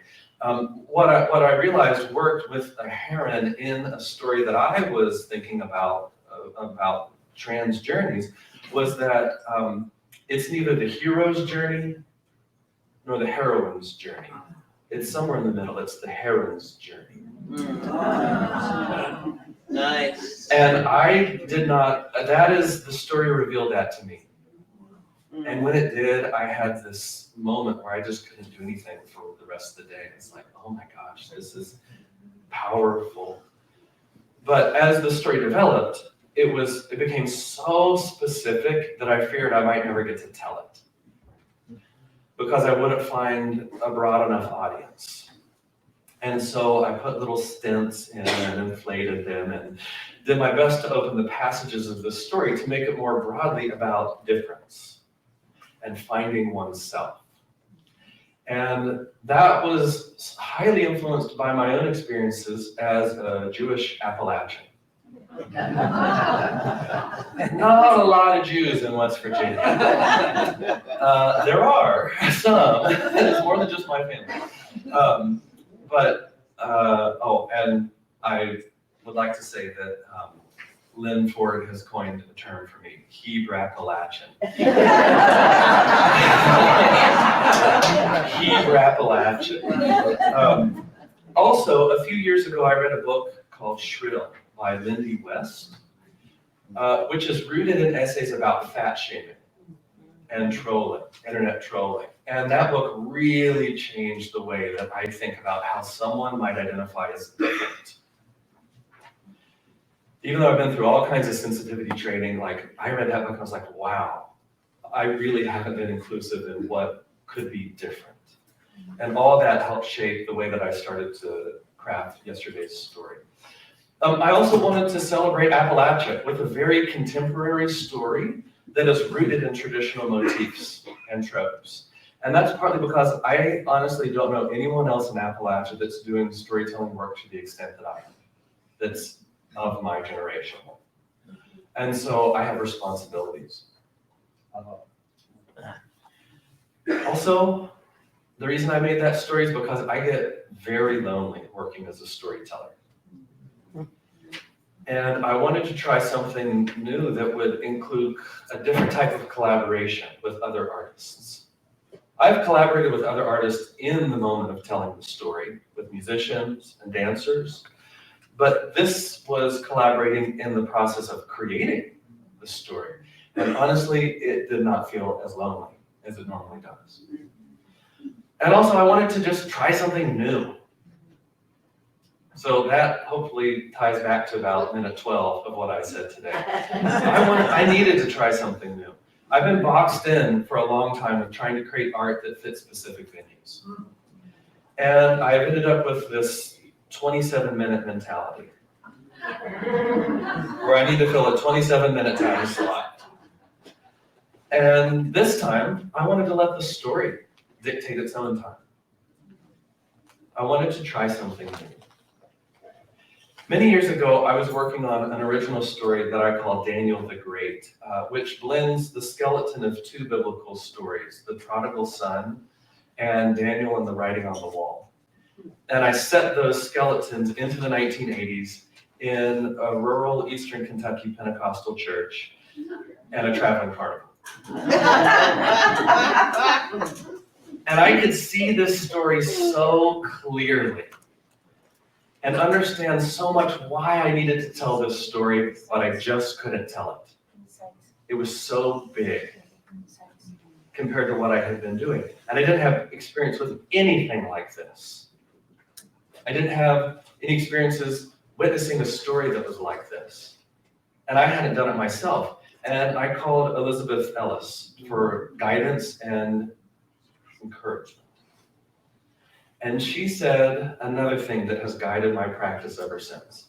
What I realized worked with a heron in a story that I was thinking about trans journeys was that it's neither the hero's journey nor the heroine's journey. It's somewhere in the middle. It's the heron's journey. Nice. And I did not, the story revealed that to me. And when it did, I had this moment where I just couldn't do anything for the rest of the day. It's like, oh my gosh, this is powerful. But as the story developed, it became so specific that I feared I might never get to tell it because I wouldn't find a broad enough audience. And so I put little stints in and inflated them and did my best to open the passages of the story to make it more broadly about difference and finding oneself. And that was highly influenced by my own experiences as a Jewish Appalachian. Not a lot of Jews in West Virginia. There are some, it's more than just my family. And I would like to say that Lynn Ford has coined a term for me, Hebrew-Appalachian. Hebrew-Appalachian. Also, a few years ago, I read a book called Shrill by Lindy West, which is rooted in essays about fat shaming and trolling, internet trolling. And that book really changed the way that I think about how someone might identify as different. Even though I've been through all kinds of sensitivity training, like I read that book and I was like, wow, I really haven't been inclusive in what could be different. And all that helped shape the way that I started to craft yesterday's story. I also wanted to celebrate Appalachia with a very contemporary story that is rooted in traditional motifs and tropes. And that's partly because I honestly don't know anyone else in Appalachia that's doing storytelling work to the extent that I am, that's of my generation. And so I have responsibilities. Also, the reason I made that story is because I get very lonely working as a storyteller. And I wanted to try something new that would include a different type of collaboration with other artists. I've collaborated with other artists in the moment of telling the story, with musicians and dancers, but this was collaborating in the process of creating the story. And honestly, it did not feel as lonely as it normally does. And also, I wanted to just try something new. So that hopefully ties back to about minute 12 of what I said today. I needed to try something new. I've been boxed in for a long time with trying to create art that fits specific venues. And I've ended up with this 27-minute mentality, where I need to fill a 27-minute time slot. And this time, I wanted to let the story dictate its own time. I wanted to try something new. Many years ago, I was working on an original story that I call Daniel the Great, which blends the skeleton of two biblical stories, the prodigal son and Daniel and the writing on the wall. And I set those skeletons into the 1980s in a rural Eastern Kentucky Pentecostal church and a traveling carnival. And I could see this story so clearly and understand so much why I needed to tell this story, but I just couldn't tell it. It was so big compared to what I had been doing. And I didn't have experience with anything like this. I didn't have any experiences witnessing a story that was like this. And I hadn't done it myself. And I called Elizabeth Ellis for guidance and encouragement. And she said another thing that has guided my practice ever since.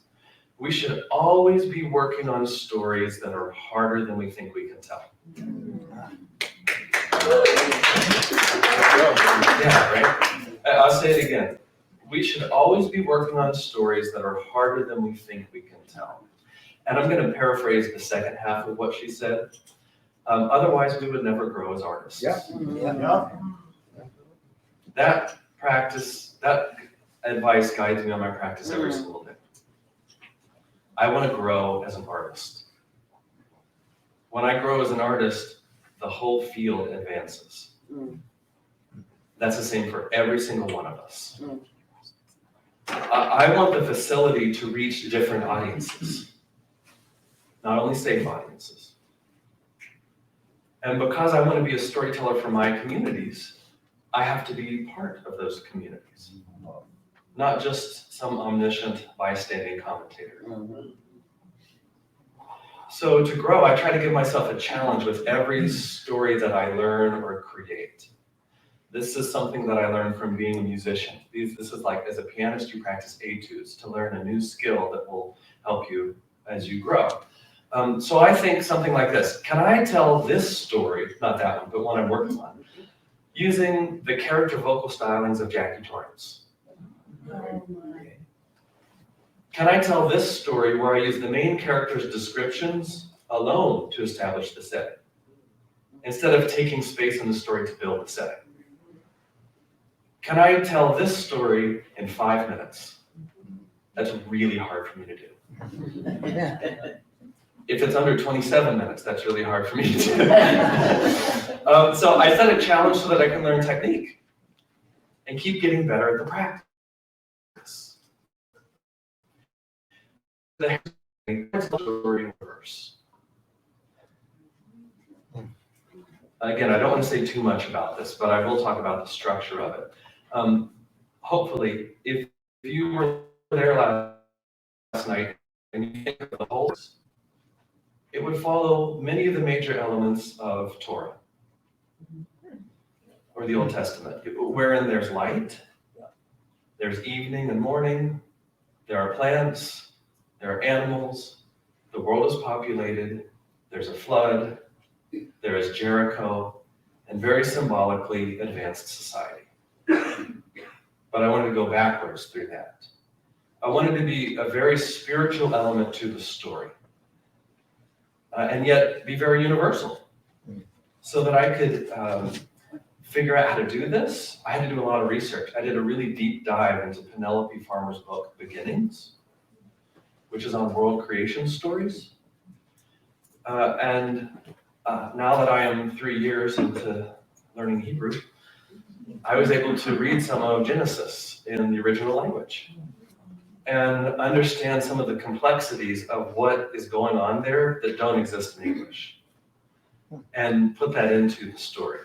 We should always be working on stories that are harder than we think we can tell. Yeah, right? I'll say it again. We should always be working on stories that are harder than we think we can tell. And I'm going to paraphrase the second half of what she said. Otherwise, we would never grow as artists. Yeah. That practice, that advice guides me on my practice every single day. I want to grow as an artist. When I grow as an artist, the whole field advances. That's the same for every single one of us. I want the facility to reach different audiences, not only safe audiences. And because I want to be a storyteller for my communities, I have to be part of those communities, not just some omniscient bystanding commentator. So to grow, I try to give myself a challenge with every story that I learn or create. This is something that I learned from being a musician. This is like, as a pianist, you practice etudes to learn a new skill that will help you as you grow. So I think something like this. Can I tell this story, not that one, but one I'm working on, using the character vocal stylings of Jackie Torrance? Can I tell this story where I use the main character's descriptions alone to establish the setting, instead of taking space in the story to build the setting? Can I tell this story in 5 minutes? That's really hard for me to do. If it's under 27 minutes, that's really hard for me to do. So I set a challenge so that I can learn technique and keep getting better at the practice. The story reverse. Again, I don't want to say too much about this, but I will talk about the structure of it. Hopefully, if you were there last night and you think of the whole, it would follow many of the major elements of Torah or the Old Testament, wherein there's light, there's evening and morning, there are plants, there are animals, the world is populated, there's a flood, there is Jericho, and very symbolically, advanced society. But I wanted to go backwards through that. I wanted to be a very spiritual element to the story, and yet be very universal. So that I could figure out how to do this, I had to do a lot of research. I did a really deep dive into Penelope Farmer's book, Beginnings, which is on world creation stories. And now that I am 3 years into learning Hebrew, I was able to read some of Genesis in the original language and understand some of the complexities of what is going on there that don't exist in English, and put that into the story.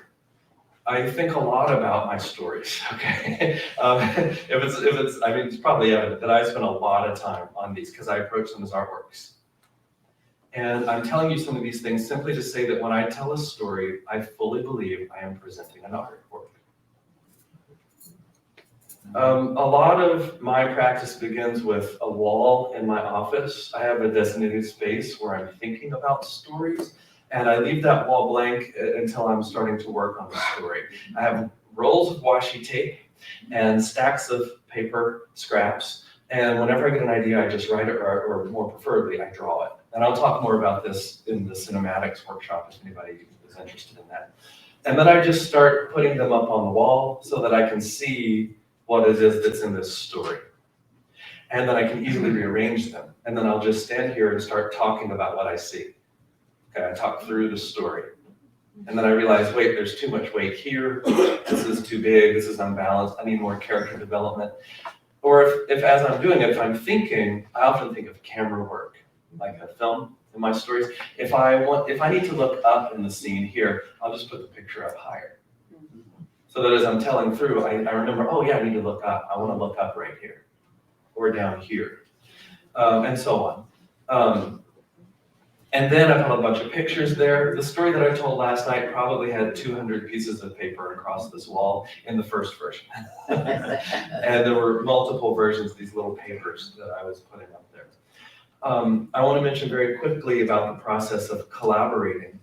I think a lot about my stories, okay? It's probably evident that I spend a lot of time on these because I approach them as artworks. And I'm telling you some of these things simply to say that when I tell a story, I fully believe I am presenting an artwork. A lot of my practice begins with a wall in my office. I have a designated space where I'm thinking about stories, And I leave that wall blank until I'm starting to work on the story. I have rolls of washi tape and stacks of paper scraps. And whenever I get an idea, I just write it, or more preferably, I draw it. And I'll talk more about this in the cinematics workshop if anybody is interested in that. And then I just start putting them up on the wall so that I can see what it is that's in this story. And then I can easily rearrange them. And then I'll just stand here and start talking about what I see. Okay, I talk through the story. And then I realize, wait, there's too much weight here. This is too big, this is unbalanced, I need more character development. Or if as I'm doing it, if I'm thinking, I often think of camera work, like a film in my stories. If I need to look up in the scene here, I'll just put the picture up higher. So that as I'm telling through, I remember, oh yeah, I need to look up. I want to look up right here or down here, and so on. And then I put a bunch of pictures there. The story that I told last night probably had 200 pieces of paper across this wall in the first version. And there were multiple versions of these little papers that I was putting up there. I want to mention very quickly about the process of collaborating.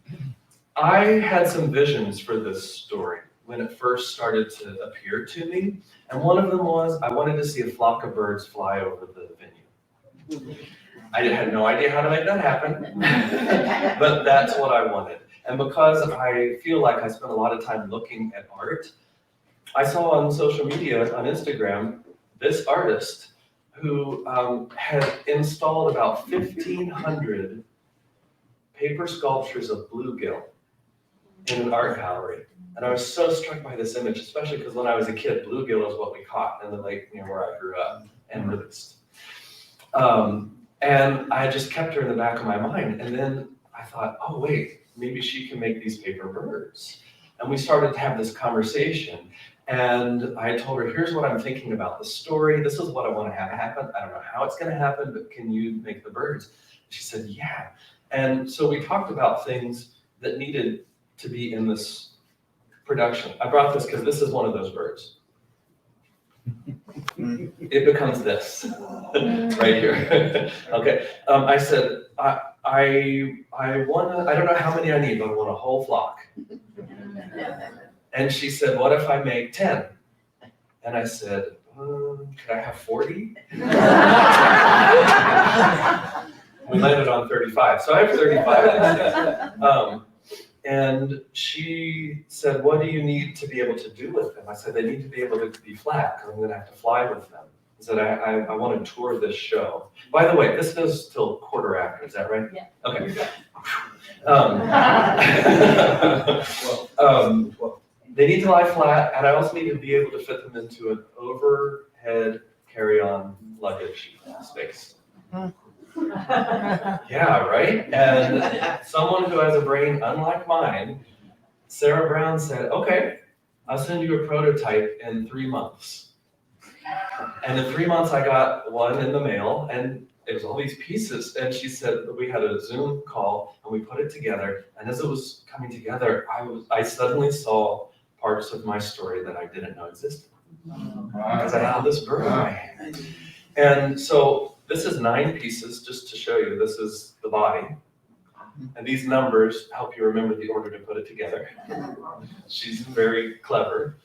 I had some visions for this story when it first started to appear to me. And one of them was I wanted to see a flock of birds fly over the venue. I had no idea how to make that happen, but that's what I wanted. And because I feel like I spent a lot of time looking at art, I saw on social media, on Instagram, this artist who had installed about 1,500 paper sculptures of bluegill in an art gallery. And I was so struck by this image, especially because when I was a kid, bluegill is what we caught in the lake near where I grew up and released. And I just kept her in the back of my mind. And then I thought, oh wait, maybe she can make these paper birds. And we started to have this conversation. And I told her, here's what I'm thinking about the story. This is what I want to have happen. I don't know how it's going to happen, but can you make the birds? She said, yeah. And so we talked about things that needed to be in this production. I brought this because this is one of those birds. It becomes this right here. Okay. I said, I don't know how many I need, but I want a whole flock. And she said, what if I make 10? And I said, could I have 40? We landed on 35. So I have 35. And she said, what do you need to be able to do with them? I said, they need to be able to be flat because I'm going to have to fly with them. I said, I want to tour this show. By the way, this goes till quarter after, is that right? Yeah. Okay. They need to lie flat, and I also need to be able to fit them into an overhead carry-on luggage space. Yeah, right? And someone who has a brain unlike mine, Sarah Brown said, okay, I'll send you a prototype in 3 months. And in 3 months, I got one in the mail, and it was all these pieces. And she said, we had a Zoom call, and we put it together. And as it was coming together, I suddenly saw parts of my story that I didn't know existed. Because I had this bird in my hand. And so this is 9 pieces, just to show you. This is the body. And these numbers help you remember the order to put it together. She's very clever.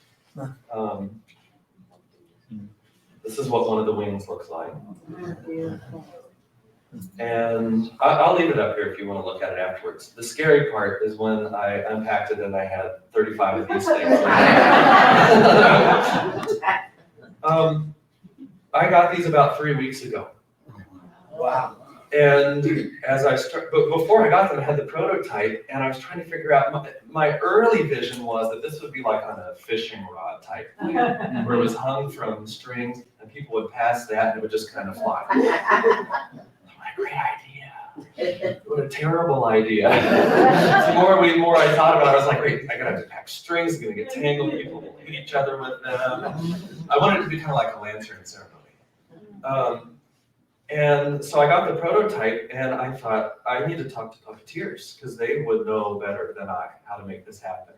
This is what one of the wings looks like. And I'll leave it up here if you want to look at it afterwards. The scary part is when I unpacked it and I had 35 of these things. I got these about 3 weeks ago. Wow. And as I but before I got them, I had the prototype, and I was trying to figure out, my early vision was that this would be like on a fishing rod type, where it was hung from strings, and people would pass that, and it would just kind of fly. What a great idea. What a terrible idea. The more I thought about it, I was like, wait, I gotta have to pack strings, it's gonna get tangled, people will hit each other with them. I wanted it to be kind of like a lantern ceremony. And so I got the prototype, and I thought, I need to talk to puppeteers because they would know better than I how to make this happen.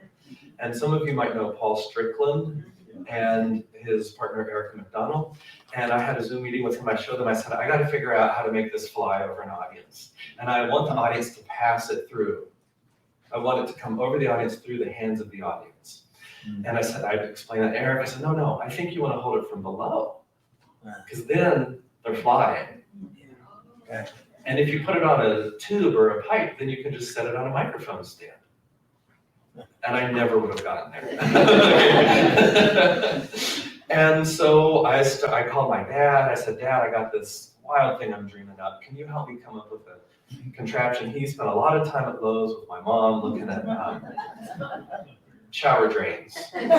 And some of you might know Paul Strickland and his partner Erica McDonald. And I had a Zoom meeting with him. I showed them, I said, I got to figure out how to make this fly over an audience. And I want the audience to pass it through I want it to come over the audience through the hands of the audience. And I said, I'd explain that to Eric. I said, no, I think you want to hold it from below, because then they're flying. Okay. And if you put it on a tube or a pipe, then you can just set it on a microphone stand. And I never would have gotten there. And so I called my dad. I said, Dad, I got this wild thing I'm dreaming up. Can you help me come up with a contraption? He spent a lot of time at Lowe's with my mom looking at shower drains. Because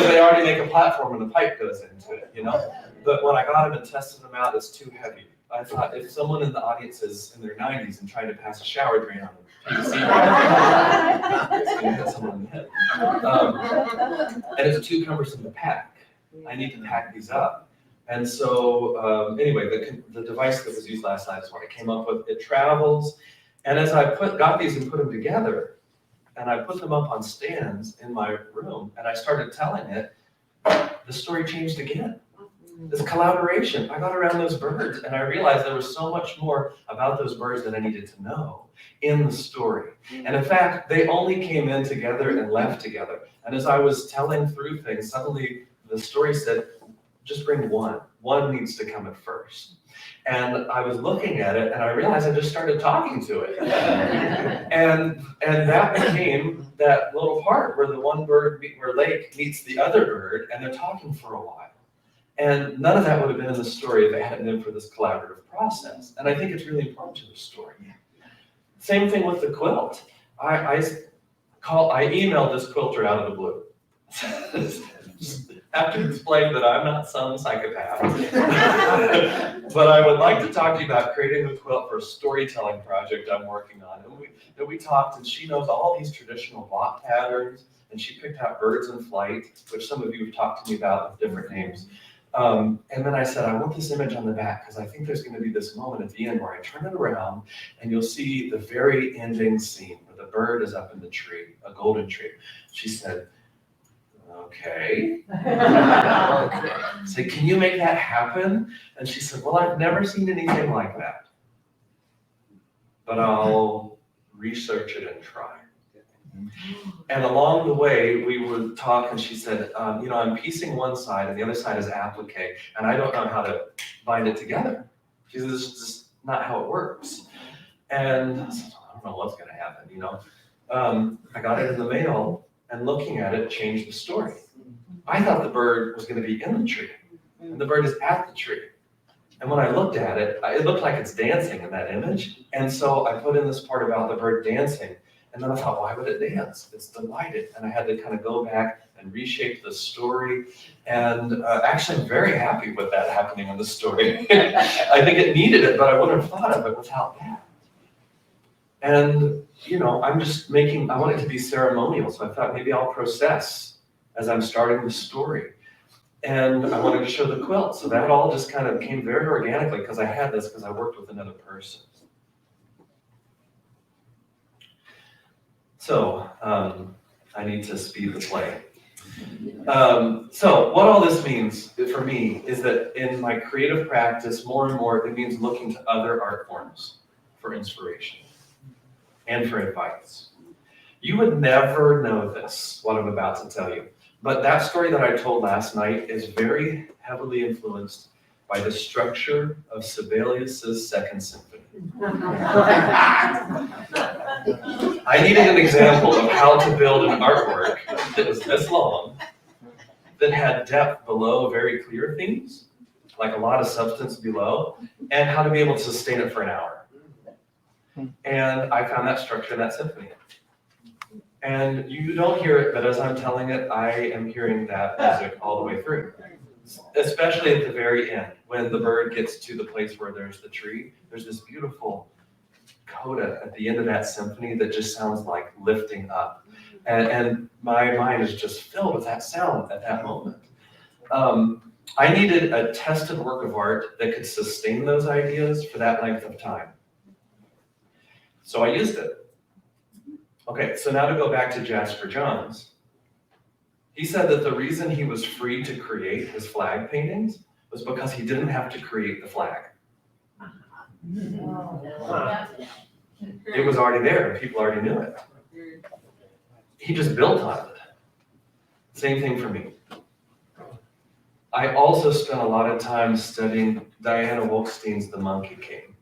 they already make a platform and the pipe goes into it, you know? But when I got him and tested them out, it's too heavy. I thought if someone in the audience is in their 90s and trying to pass a shower drain on a PVC pipe, it's going to hit someone in the head. And it's too cumbersome to pack. I need to pack these up. And so anyway, the device that was used last night is what I came up with. It travels. And as I got these and put them together, and I put them up on stands in my room, and I started telling it, the story changed again. This collaboration. I got around those birds, and I realized there was so much more about those birds that I needed to know in the story. And in fact, they only came in together and left together. And as I was telling through things, suddenly the story said, just bring one. One needs to come at first. And I was looking at it, and I realized I just started talking to it. And that became that little part where the one bird, where Lake meets the other bird, and they're talking for a while. And none of that would have been in the story if it hadn't been for this collaborative process. And I think it's really important to the story. Same thing with the quilt. I emailed this quilter out of the blue. Have to explain that I'm not some psychopath. But I would like to talk to you about creating a quilt for a storytelling project I'm working on. And we talked, and she knows all these traditional block patterns, and she picked out birds in flight, which some of you have talked to me about with different names. And then I said, I want this image on the back because I think there's going to be this moment at the end where I turn it around and you'll see the very ending scene where the bird is up in the tree, a golden tree. She said, okay. I said, can you make that happen? And she said, well, I've never seen anything like that, but I'll research it and try. And along the way, we would talk, and she said, I'm piecing one side, and the other side is applique, and I don't know how to bind it together. She said, this is just not how it works. And I said, I don't know what's going to happen, I got it in the mail, and looking at it changed the story. I thought the bird was going to be in the tree, and the bird is at the tree. And when I looked at it, it looked like it's dancing in that image. And so I put in this part about the bird dancing. And then I thought, why would it dance? It's delighted. And I had to kind of go back and reshape the story. And actually, I'm very happy with that happening in the story. I think it needed it, but I wouldn't have thought of it without that. And, I'm just I want it to be ceremonial. So I thought maybe I'll process as I'm starting the story. And I wanted to show the quilt. So that all just kind of came very organically because I had this because I worked with another person. So I need to speed the play. So what all this means for me is that in my creative practice, more and more, it means looking to other art forms for inspiration and for advice. You would never know this, what I'm about to tell you, but that story that I told last night is very heavily influenced by the structure of Sibelius's Second Symphony. I needed an example of how to build an artwork that was this long, that had depth below very clear themes, like a lot of substance below, and how to be able to sustain it for an hour. And I found that structure in that symphony. And you don't hear it, but as I'm telling it, I am hearing that music all the way through. Especially at the very end, when the bird gets to the place where there's the tree, there's this beautiful coda at the end of that symphony that just sounds like lifting up. And my mind is just filled with that sound at that moment. I needed a tested work of art that could sustain those ideas for that length of time. So I used it. Okay, so now to go back to Jasper Johns. He said that the reason he was free to create his flag paintings was because he didn't have to create the flag. It was already there, people already knew it. He just built on it. Same thing for me. I also spent a lot of time studying Diana Wolfstein's The Monkey King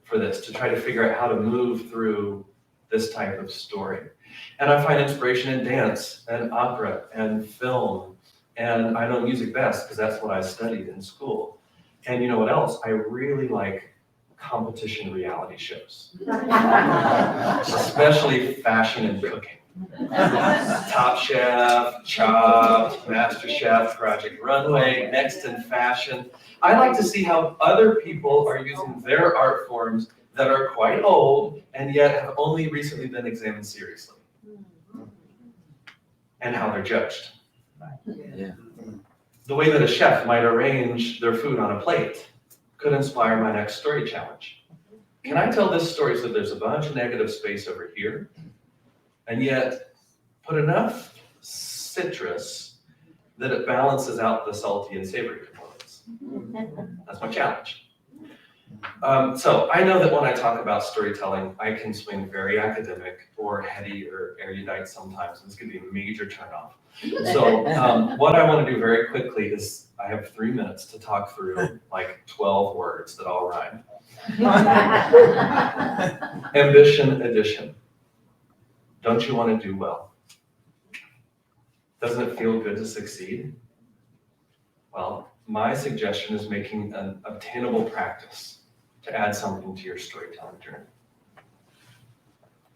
for this, to try to figure out how to move through this type of story. And I find inspiration in dance and opera and film, and I know music best because that's what I studied in school. And you know what else? I really like competition reality shows, especially fashion and cooking. Top Chef, Chopped, Master Chef, Project Runway, Next in Fashion. I like to see how other people are using their art forms that are quite old and yet have only recently been examined seriously, and how they're judged. Yeah. The way that a chef might arrange their food on a plate could inspire my next story challenge. Can I tell this story so there's a bunch of negative space over here, and yet put enough citrus that it balances out the salty and savory components? That's my challenge. So I know that when I talk about storytelling, I can swing very academic or heady or erudite sometimes, and this could be a major turnoff. So what I want to do very quickly is I have 3 minutes to talk through like 12 words that all rhyme. Ambition addition. Don't you want to do well? Doesn't it feel good to succeed? Well, my suggestion is making an obtainable practice to add something to your storytelling journey.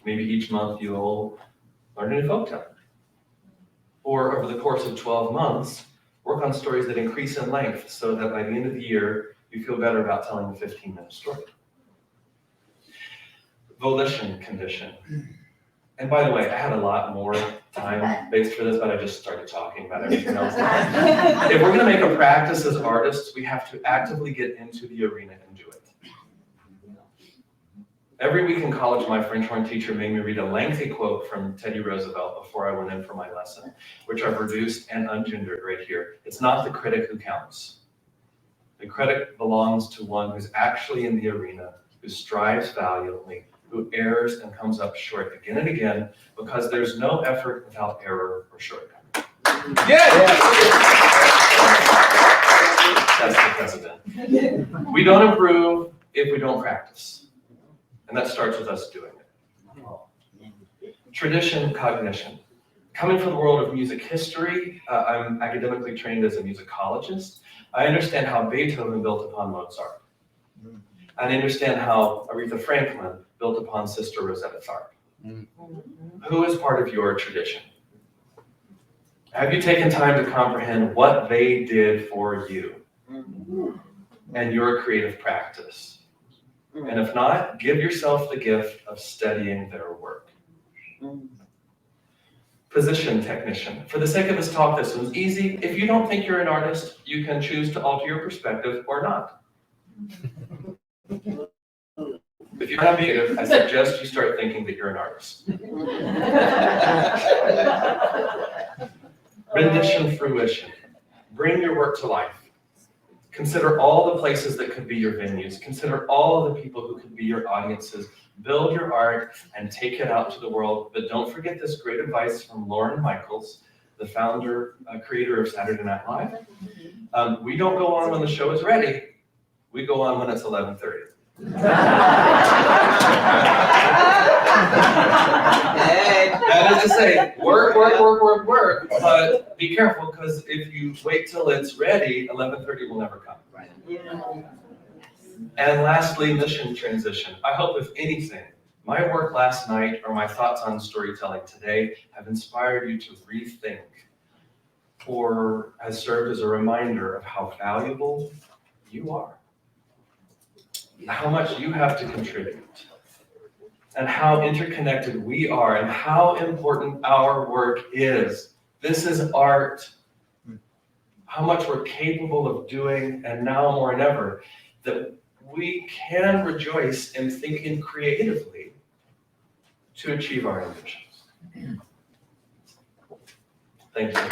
Maybe each month you'll learn a new folktale. Or over the course of 12 months, work on stories that increase in length so that by the end of the year, you feel better about telling a 15-minute story. Volition condition. And by the way, I had a lot more time based for this, but I just started talking about everything else. If we're gonna make a practice as artists, we have to actively get into the arena and do it. Every week in college, my French horn teacher made me read a lengthy quote from Teddy Roosevelt before I went in for my lesson, which I've reduced and ungendered right here. It's not the critic who counts. The critic belongs to one who's actually in the arena, who strives valiantly, who errs and comes up short again and again, because there's no effort without error or shortcoming. That's the president. We don't improve if we don't practice. And that starts with us doing it. Tradition, cognition. Coming from the world of music history, I'm academically trained as a musicologist. I understand how Beethoven built upon Mozart. I understand how Aretha Franklin built upon Sister Rosetta Tharpe. Who is part of your tradition? Have you taken time to comprehend what they did for you and your creative practice? And if not, give yourself the gift of studying their work. Position technician. For the sake of this talk, this one's easy. If you don't think you're an artist, you can choose to alter your perspective or not. If you're not creative, I suggest you start thinking that you're an artist. Rendition, fruition. Bring your work to life. Consider all the places that could be your venues. Consider all of the people who could be your audiences. Build your art and take it out to the world. But don't forget this great advice from Lauren Michaels, the founder, creator of Saturday Night Live. We don't go on when the show is ready. We go on when it's 11:30. That is to say, work, but be careful, because if you wait till it's ready, 11:30 will never come. Right. And lastly, mission transition. I hope, if anything, my work last night or my thoughts on storytelling today have inspired you to rethink or has served as a reminder of how valuable you are, how much you have to contribute, and how interconnected we are, and how important our work is. This is art. How much we're capable of doing, and now more than ever, that we can rejoice in thinking creatively to achieve our ambitions. Thank you.